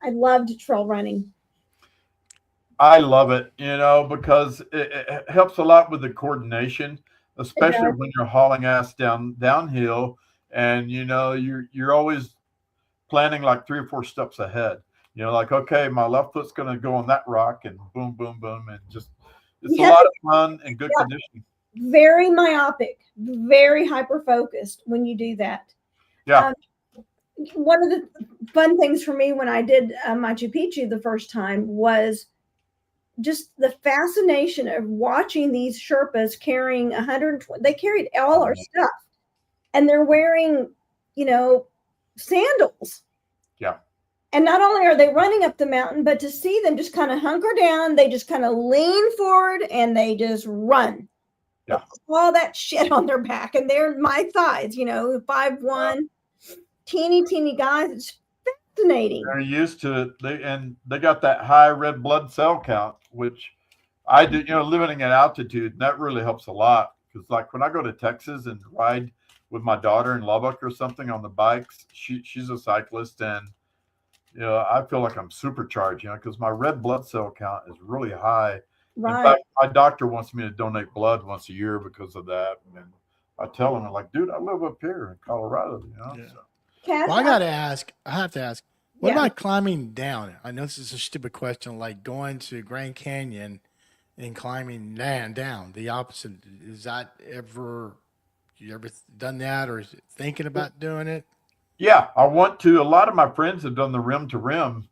loved trail running. I love it, because it helps a lot with the coordination, It especially does. when you're hauling ass downhill, and you're always planning like 3 or 4 steps ahead. Like, okay, my left foot's going to go on that rock, and boom, boom, boom, and just it's a You have lot to of fun and good be conditioning. very myopic, very hyper focused when you do that. Yeah. One of the fun things for me when I did Machu Picchu the first time was just the fascination of watching these Sherpas carrying 120. They carried all our stuff, and they're wearing, sandals. Yeah. And not only are they running up the mountain, but to see them just kind of hunker down, they just kind of lean forward and they just run. Yeah. All that shit on their back, and they're my size, 5'1", teeny guys. It's fascinating. They're used to it. They got that high red blood cell count, which I do. Living at altitude, that really helps a lot. Because like when I go to Texas and ride with my daughter in Lubbock or something on the bikes, she's a cyclist, and I feel like I'm supercharged. Because my red blood cell count is really high. Right. In fact, my doctor wants me to donate blood once a year because of that. And I tell him, I'm like, dude, I live up here in Colorado. Yeah. So. Cash, Well, I have to ask, what about climbing down? I know this is a stupid question, like going to Grand Canyon and climbing down, the opposite. Is that you ever done that or thinking about doing it? Yeah, I want to. A lot of my friends have done the rim to rim,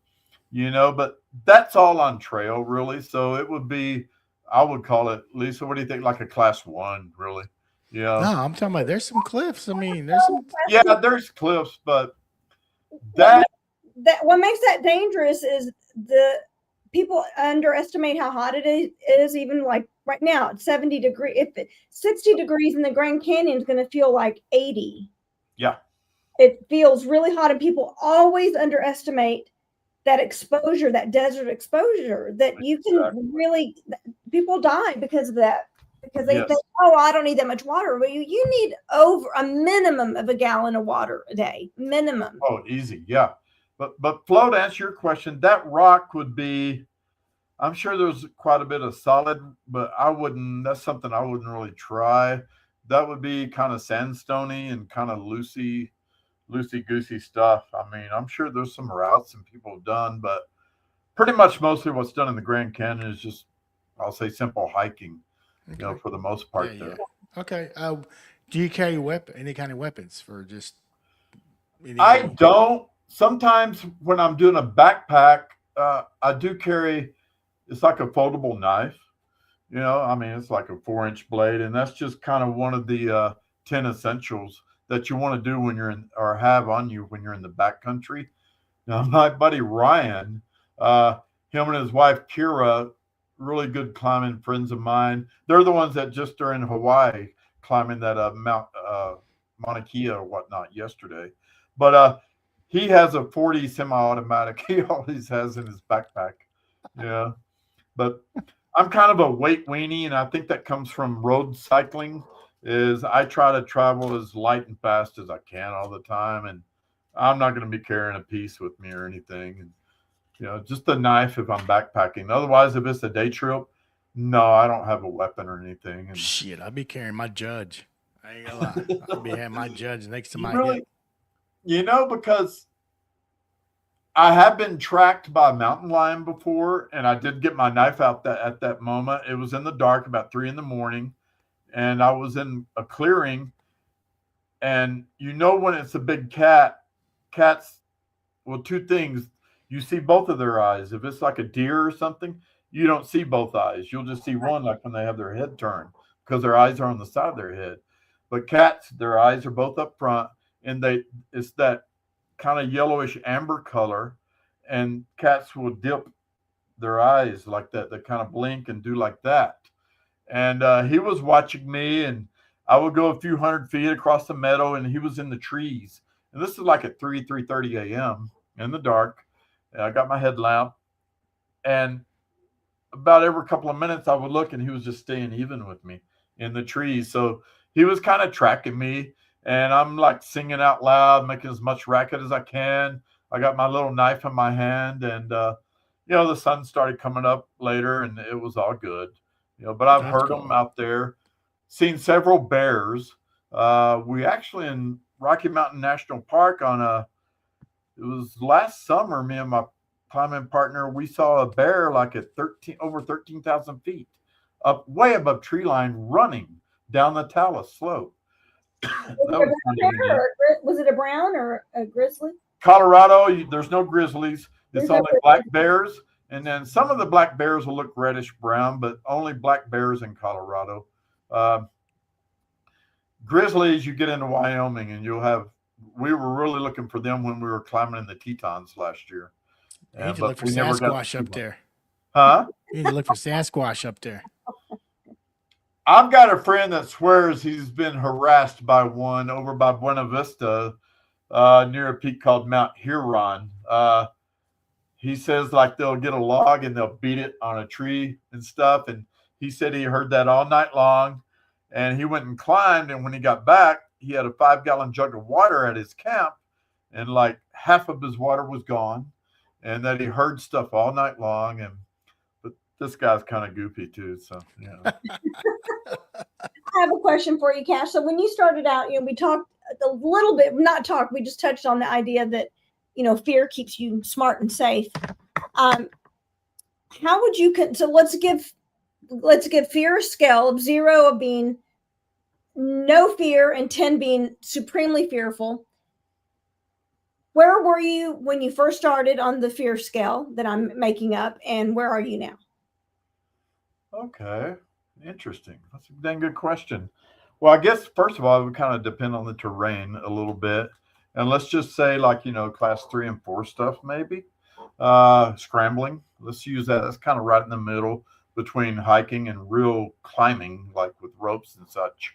but that's all on trail, really. So it would be, I would call it, Lisa, what do you think? Like a class 1, really? Yeah. No, I'm talking about there's some cliffs. I mean, there's some. Yeah, there's cliffs, but that what makes that dangerous is the people underestimate how hot it is. Even like right now, it's 70 degrees. If it's 60 degrees in the Grand Canyon, is going to feel like 80. Yeah. It feels really hot, and people always underestimate that exposure, that desert exposure, that you can really, people die because of that, because they think, oh, I don't need that much water. Well, you need over a minimum of a gallon of water a day, minimum. Oh, easy. Yeah. But Flo, to answer your question, that rock would be, I'm sure there's quite a bit of solid, but that's something I wouldn't really try. That would be kind of sandstony and kind of loosey goosey stuff. I mean, I'm sure there's some routes and people have done, but pretty much mostly what's done in the Grand Canyon is just, I'll say, simple hiking, for the most part. Yeah. Okay. Do you carry any kind of weapons for just? I don't. Sometimes when I'm doing a backpack, I do carry. It's like a foldable knife. I mean, it's like a 4-inch blade, and that's just kind of one of the 10 essentials that you want to do when you're in, or have on you when you're in the backcountry. Now, my buddy Ryan, him and his wife Kira, really good climbing friends of mine. They're the ones that just are in Hawaii climbing that Mauna Kea or whatnot yesterday. But he has a 40 semi-automatic. He always has in his backpack. Yeah, but I'm kind of a weight weenie, and I think that comes from road cycling. Is I try to travel as light and fast as I can all the time, and I'm not going to be carrying a piece with me or anything. And just a knife if I'm backpacking. Otherwise, if it's a day trip, no, I don't have a weapon or anything. And shit, I'd be carrying my judge. I ain't gonna lie. I'd be having my judge next to my really, hip. Because I have been tracked by a mountain lion before, and I did get my knife out at that moment. It was in the dark, about 3 a.m, and I was in a clearing. And when it's a big cats, well, 2 things. You see both of their eyes. If it's like a deer or something, you don't see both eyes. You'll just see one, like when they have their head turned, because their eyes are on the side of their head. But cats, their eyes are both up front, and it's that kind of yellowish amber color, and cats will dip their eyes like that. They kind of blink and do like that. And he was watching me, and I would go a few hundred feet across the meadow, and he was in the trees. And this is like at 3:30 a.m. in the dark. And I got my headlamp, and about every couple of minutes I would look, and he was just staying even with me in the trees. So he was kind of tracking me, and I'm like singing out loud, making as much racket as I can. I got my little knife in my hand, and the sun started coming up later, and it was all good. But I've That's heard cool. them out there, seen several bears. We actually in Rocky Mountain National Park it was last summer, me and my climbing partner, we saw a bear like at over 13,000 feet, up way above tree line, running down the Talus slope. That was kind of unique. Was it a brown or a grizzly? Colorado, there's no grizzlies. It's There's no only black bears. And then some of the black bears will look reddish brown, but only black bears in Colorado. Grizzlies, you get into Wyoming, and we were really looking for them when we were climbing in the Tetons last year. You need to But look for we never got to Sasquatch see up one. there. Huh? You need to look for Sasquatch up there. I've got a friend that swears he's been harassed by one over by Buena Vista, near a peak called Mount Huron. He says like they'll get a log and they'll beat it on a tree and stuff. And he said he heard that all night long. And he went and climbed. And when he got back, he had a 5-gallon jug of water at his camp. And like half of his water was gone. And that he heard stuff all night long. But this guy's kind of goofy too. So, I have a question for you, Cash. So when you started out, we talked a little bit, we just touched on the idea that, fear keeps you smart and safe. How would you, so let's give fear a scale of 0 of being no fear and 10 being supremely fearful. Where were you when you first started on the fear scale that I'm making up, and where are you now? Okay. Interesting. That's a dang good question. Well, I guess first of all, it would kind of depend on the terrain a little bit. And let's just say like, class 3 and 4 stuff, maybe. Scrambling. Let's use that. That's kind of right in the middle between hiking and real climbing, like with ropes and such.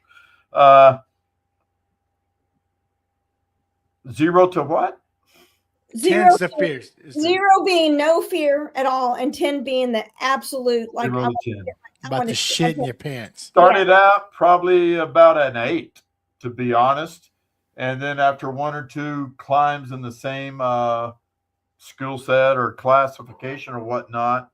0 to what? 0 to fear. 0 being no fear at all, and 10 being the absolute, like 0 to 10. About the shit in your pants. Started out probably about an 8, to be honest. And then after 1 or 2 climbs in the same skill set or classification or whatnot,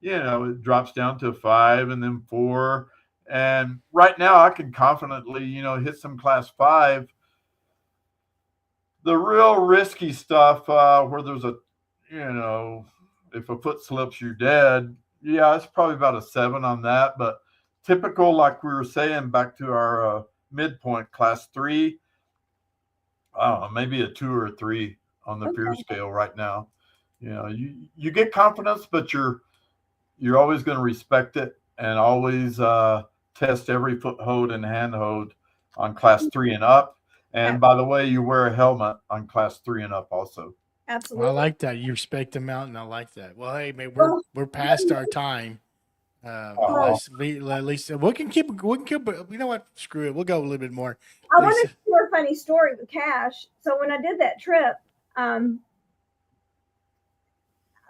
it drops down to 5 and then 4. And right now I can confidently, hit some class 5. The real risky stuff where there's if a foot slips, you're dead. Yeah, it's probably about a 7 on that. But typical, like we were saying, back to our midpoint, class 3, maybe a 2 or a 3 on the fear scale right now. You get confidence, but you're always going to respect it and always test every foothold and handhold on class 3 and up. And by the way, you wear a helmet on class 3 and up also. Absolutely. Well, I like that. You respect the mountain. I like that. Well, hey, man, we're past our time. At least we can keep. You know what? Screw it. We'll go a little bit more. I want to share a funny story with Cash. So when I did that trip,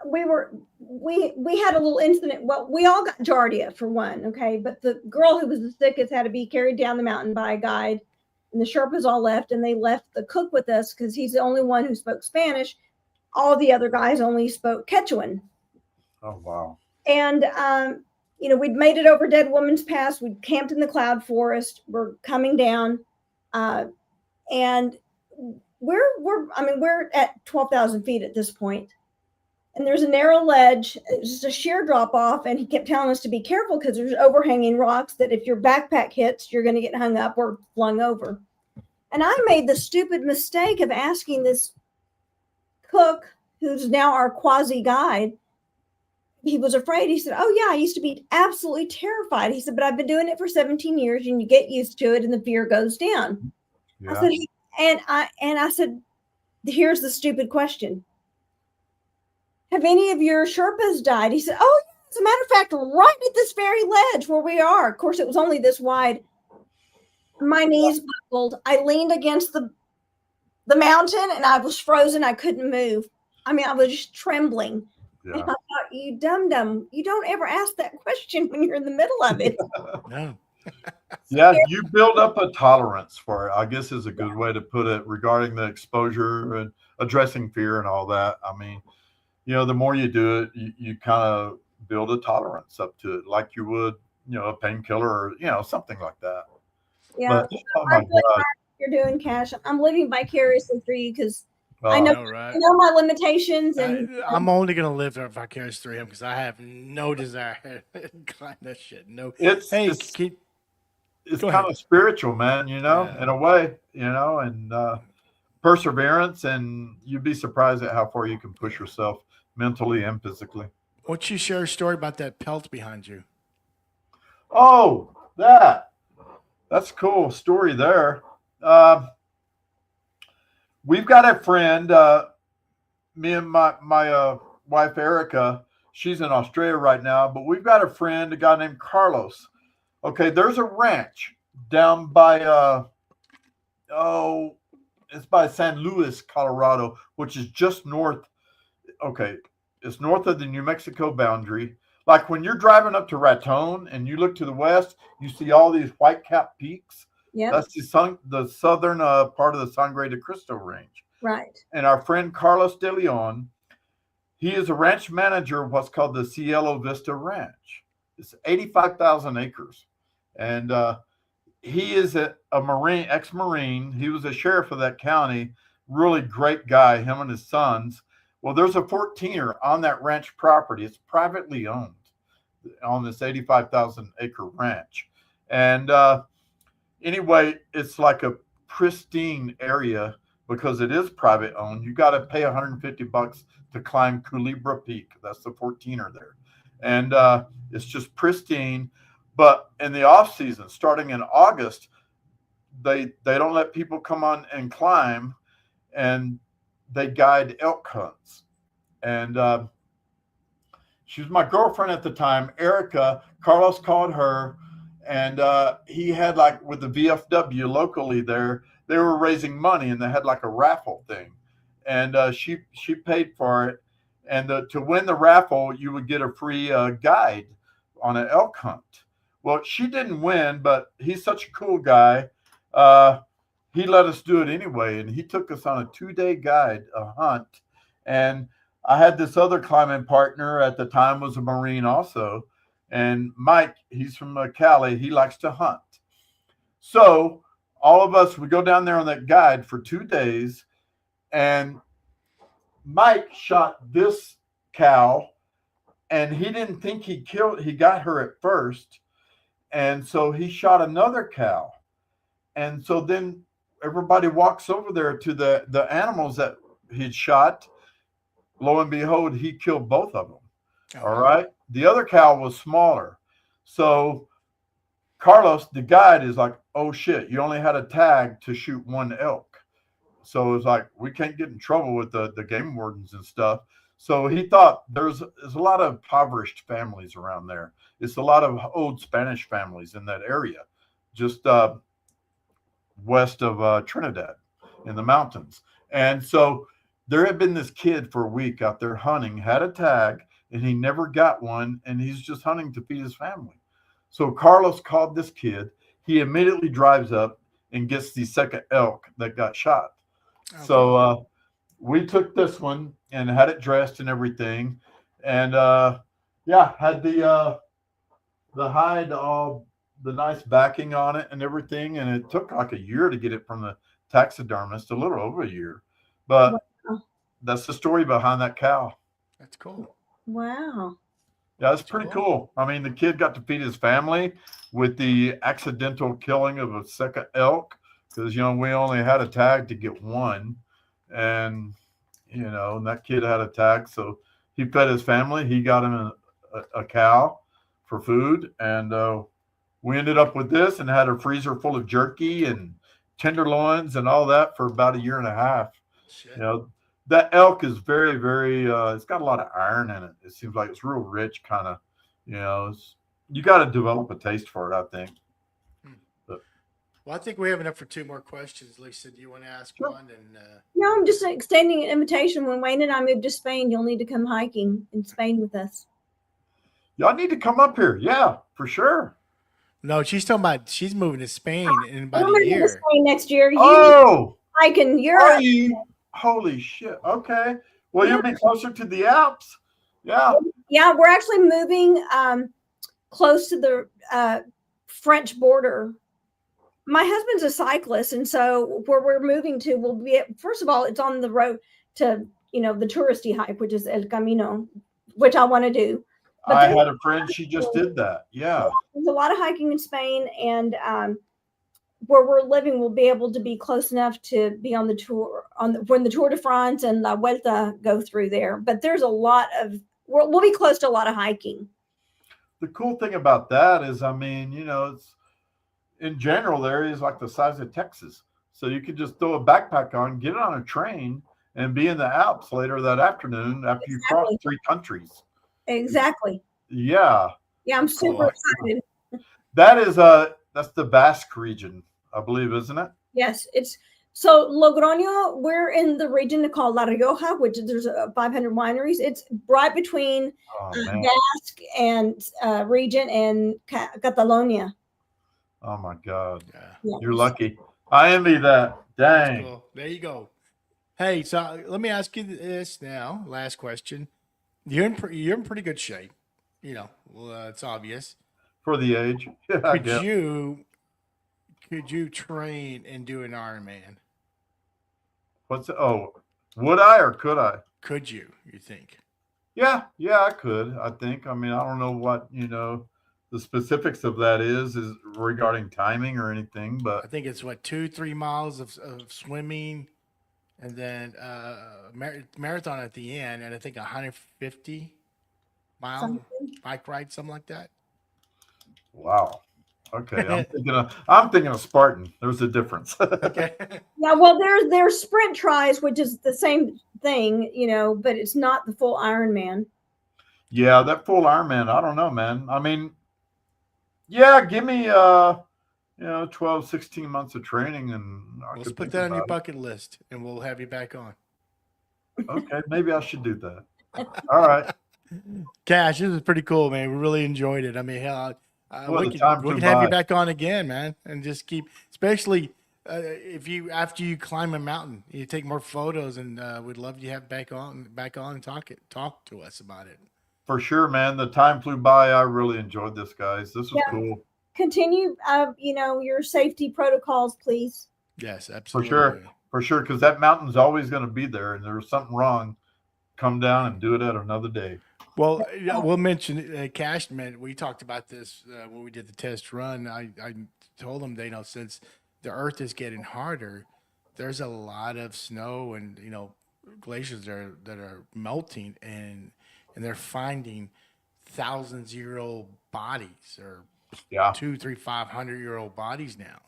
we had a little incident. Well, we all got giardia for one, okay, but the girl who was the sickest had to be carried down the mountain by a guide, and the Sherpas all left, and they left the cook with us because he's the only one who spoke Spanish. All the other guys only spoke Quechuan. Oh wow! And we'd made it over Dead Woman's Pass. We'd camped in the cloud forest. We're coming down, and we're at 12,000 feet at this point. And there's a narrow ledge, it's just a sheer drop off. And he kept telling us to be careful because there's overhanging rocks that if your backpack hits, you're going to get hung up or flung over. And I made the stupid mistake of asking this cook, who's now our quasi guide. He was afraid. He said, "Oh yeah, I used to be absolutely terrified." He said, "But I've been doing it for 17 years and you get used to it and the fear goes down." Yeah. I said, "Here's the stupid question. Have any of your Sherpas died?" He said, "Oh, as a matter of fact, right at this very ledge where we are." Of course, it was only this wide. My knees buckled. I leaned against the mountain and I was frozen. I couldn't move. I mean, I was just trembling. Yeah. And I thought, you dum-dum, you don't ever ask that question when you're in the middle of it. No. Yeah, you build up a tolerance for it, I guess is a good way to put it regarding the exposure and addressing fear and all that. I mean, the more you do it, you kind of build a tolerance up to it, like you would, a painkiller or, something like that. Yeah. But, oh I'm my really God. glad you're doing, Cash. I'm living vicariously through you because I Uh, know I know, right? I know my limitations, and I'm only gonna live vicariously through him because I have no desire to climb that shit. No. it's, Hey, it's, it's go kind ahead. of spiritual, man, Yeah. in a way, and, perseverance, and you'd be surprised at how far you can push yourself mentally and physically. What's you share a story about that pelt behind you? Oh, that's a cool story there. We've got a friend, me and my wife Erica. She's in Australia right now, but we've got a friend, a guy named Carlos. Okay, there's a ranch down by oh, it's by San Luis, Colorado, which is just north. Okay, it's north of the New Mexico boundary. Like when you're driving up to Raton and you look to the west, you see all these white cap peaks. yeah, That's the southern part of the Sangre de Cristo range. right. And our friend Carlos De Leon, he is a ranch manager of what's called the Cielo Vista Ranch. It's 85,000 acres. And he is a Marine, ex-Marine. He was a sheriff of that county. Really great guy, him and his sons. Well, there's a 14er on that ranch property. It's privately owned on this 85,000 acre ranch. And anyway, it's like a pristine area because it is private owned. You got to pay $150 to climb Culebra Peak. That's the 14er there. And it's just pristine. But in the off season, starting in August, they don't let people come on and climb, and they guide elk hunts. And she was my girlfriend at the time, Erica. Carlos called her, and he had like with the VFW locally there, they were raising money, and they had like a raffle thing, and she paid for it. And to win the raffle, you would get a free guide on an elk hunt. Well, she didn't win, but he's such a cool guy. He let us do it anyway, and he took us on a 2-day guide, a hunt. And I had this other climbing partner at the time was a Marine also, and Mike, he's from Cali. He likes to hunt. So all of us would go down there on that guide for 2 days, and Mike shot this cow, and he didn't think he got her at first. And so he shot another cow. And so then everybody walks over there to the animals that he'd shot. Lo and behold, he killed both of them. Oh, All right. The other cow was smaller. So Carlos, the guide, is like, oh shit, you only had a tag to shoot one elk. So it was like, we can't get in trouble with the game wardens and stuff. So he thought there's a lot of impoverished families around there. It's a lot of old Spanish families in that area, just west of Trinidad in the mountains. And so there had been this kid for a week out there hunting, had a tag, and he never got one, and he's just hunting to feed his family. So Carlos called this kid. He immediately drives up and gets the second elk that got shot. Okay. So we took this one and had it dressed and everything, and had the hide, all the nice backing on it and everything. And it took like a year to get it from the taxidermist, a little over a year. But that's the story behind that cow. That's cool. Wow. Yeah, that's pretty cool. I mean, the kid got to feed his family with the accidental killing of a second elk because, we only had a tag to get one. And, and that kid had a tag. So he fed his family. He got him a cow for food. And we ended up with this and had a freezer full of jerky and tenderloins and all that for about a year and a half. Shit. That elk is very, very, it's got a lot of iron in it. It seems like it's real rich, kind of, you got to develop a taste for it, I think. Well, I think we have enough for 2 more questions. Lisa, do you want to ask one? And No, I'm just extending an invitation. When Wayne and I move to Spain, you'll need to come hiking in Spain with us. Y'all need to come up here. Yeah, for sure. No, she's talking about she's moving to Spain in about I'm a moving year. to Spain next year. Oh, hiking Europe. holy shit. Okay. Well, Yeah. you'll be closer to the Alps. Yeah. Yeah, we're actually moving close to the French border. My husband's a cyclist, and so where we're moving to will be, first of all, it's on the road to, the touristy hike, which is El Camino, which I want to do. But I had a friend, she just did that. Yeah. there's a lot of hiking in Spain, and where we're living, we'll be able to be close enough to be on the tour when the Tour de France and La Vuelta go through there. But there's a lot of we'll be close to a lot of hiking. The cool thing about that is, I mean, it's in general, the area is like the size of Texas. So you could just throw a backpack on, get on a train, and be in the Alps later that afternoon after you cross 3 countries. Exactly. Yeah. Yeah, I'm super excited. That's the Basque region, I believe, isn't it? Yes, it's so Logroño. We're in the region called La Rioja, which there's 500 wineries. It's right between Basque and region and Catalonia. Oh my God. Yeah. You're lucky. I envy that. Dang. Cool. There you go. Hey, so let me ask you this now. Last question. You're in pretty good shape. It's obvious. For the age. Yeah, I guess. Could you train and do an Ironman? Would I or could I? Could you think? Yeah, I could. I think. I mean, I don't know what, the specifics of that is regarding timing or anything, but I think it's 2-3 miles of swimming, and then marathon at the end, and I think 150 mile bike ride, something like that. Wow. Okay, I'm thinking of Spartan. There's a difference. Okay. Yeah, well, there's sprint tries, which is the same thing, but it's not the full Ironman. Yeah, that full Ironman, I don't know, man. I mean, yeah, give me 12, 16 months of training, and let's put that on your bucket list, and we'll have you back on. Okay, maybe I should do that. All right. Cash, this is pretty cool, man. We really enjoyed it. I mean, hell, we can have you back on again, man, and just keep, especially after you climb a mountain, you take more photos, and we'd love to have back on and talk to us about it. For sure, man. The time flew by. I really enjoyed this, guys. This was cool. Continue, your safety protocols, please. Yes, absolutely. For sure, because that mountain's always going to be there, and there's something wrong. Come down and do it at another day. Well, we'll mention Cash. Man, we talked about this when we did the test run. I told them since the Earth is getting harder, there's a lot of snow and glaciers that are melting, and they're finding 1,000-year-old bodies or 200, 300, 500-year-old bodies now.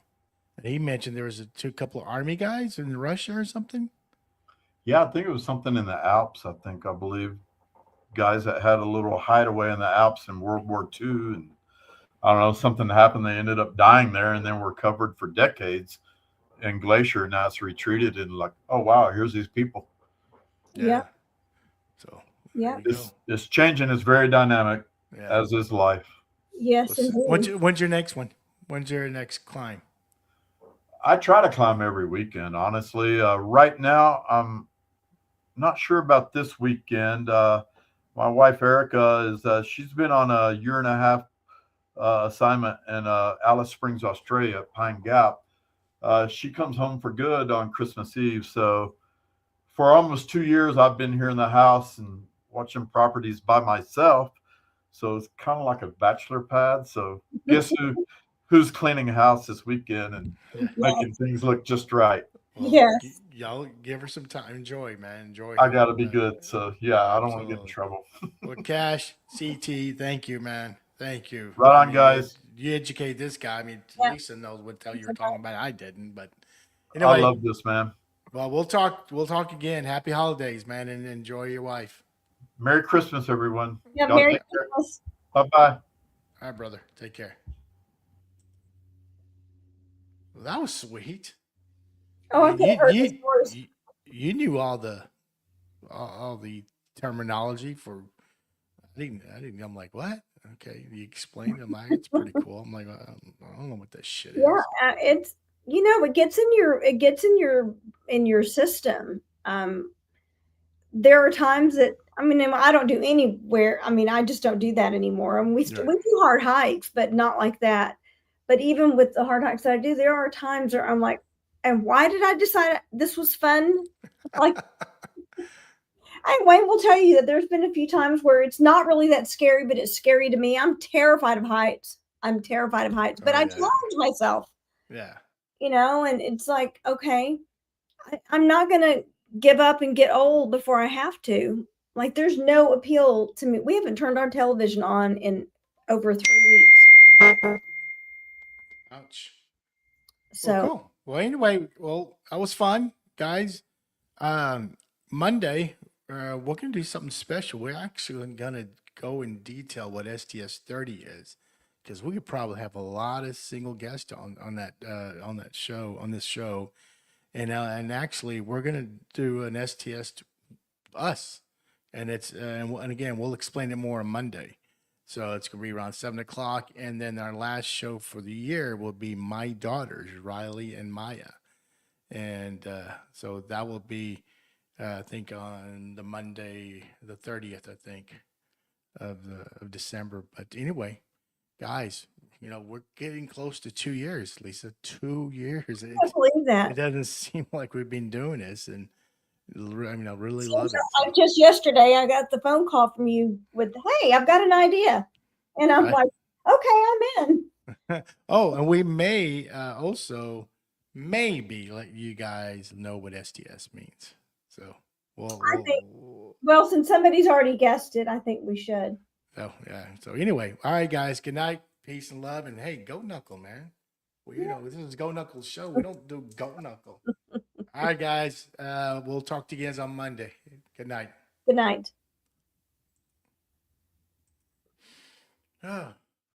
And he mentioned there was a couple of army guys in Russia or something. Yeah, I think it was something in the Alps. I believe guys that had a little hideaway in the Alps in World War II, and I don't know, something happened. They ended up dying there, and then were covered for decades in glacier. Now it's retreated, and like, oh wow, here's these people. Yeah. So it's changing. It's very dynamic, as is life. Yes. When's your next one? When's your next climb? I try to climb every weekend, honestly. Right now, I'm not sure about this weekend. My wife, Erica, she's been on a 1.5 year assignment in Alice Springs, Australia, Pine Gap. She comes home for good on Christmas Eve. So for almost 2 years, I've been here in the house and watching properties by myself. So it's kind of like a bachelor pad. So guess who's cleaning a house this weekend and making things look just right. Well, yes. Y'all give her some time. Enjoy, man. Enjoy. I got to be good. So, I don't want to get in trouble. Well, Cash, CT, thank you, man. Thank you. Right on, guys. You educate this guy. I mean, Lisa knows what the hell you were talking about. I didn't, but anyway. I love this, man. Well, we'll talk again. Happy holidays, man, and enjoy your wife. Merry Christmas, everyone. Yeah, Merry Christmas. Bye-bye. All right, brother. Take care. Well, that was sweet. Oh, I think you knew all the terminology for. I didn't. I'm like, what? Okay, you explained. I'm like, it's pretty cool. I'm like, I don't know what this shit is. Yeah, it's it gets in your system. there are times that, I mean, I don't do anywhere. I mean, I just don't do that anymore. And we Right. do hard hikes, but not like that. But even with the hard hikes that I do, there are times where I'm like, and why did I decide this was fun? Like, Wayne will tell you that there's been a few times where it's not really that scary, but it's scary to me. I'm terrified of heights. I'm terrified of heights, but Oh, I yeah. challenge myself, Yeah. and it's like, okay, I'm not going to give up and get old before I have to. Like, there's no appeal to me. We haven't turned our television on in over 3 weeks. Ouch. Well, So, cool. Well, anyway, that was fun, guys. Monday, we're gonna do something special. We're actually gonna go in detail what STS 30 is, because we could probably have a lot of single guests on that show on this show, and actually we're gonna do an STS us, and and again we'll explain it more on Monday. So it's gonna be around 7 o'clock, and then our last show for the year will be my daughters Riley and Maya, and so that will be I think on the Monday the 30th, I think of December. But anyway, guys, we're getting close to 2 years, Lisa. 2 years. I can't believe that. It doesn't seem like we've been doing this, and I mean, I really Seems love it. like just yesterday I got the phone call from you with, "Hey, I've got an idea," and I'm Right. like, "Okay, I'm in." Oh, and we may also maybe let you guys know what STS means. So I think, we'll well, since somebody's already guessed it, I think we should. oh yeah. So anyway, all right, guys. Good night, peace and love, and hey, go knuckle, man. Well, this is Go Knuckle show. We don't do Go Knuckle. All right, guys. We'll talk to you guys on Monday. Good night. Good night. Oh.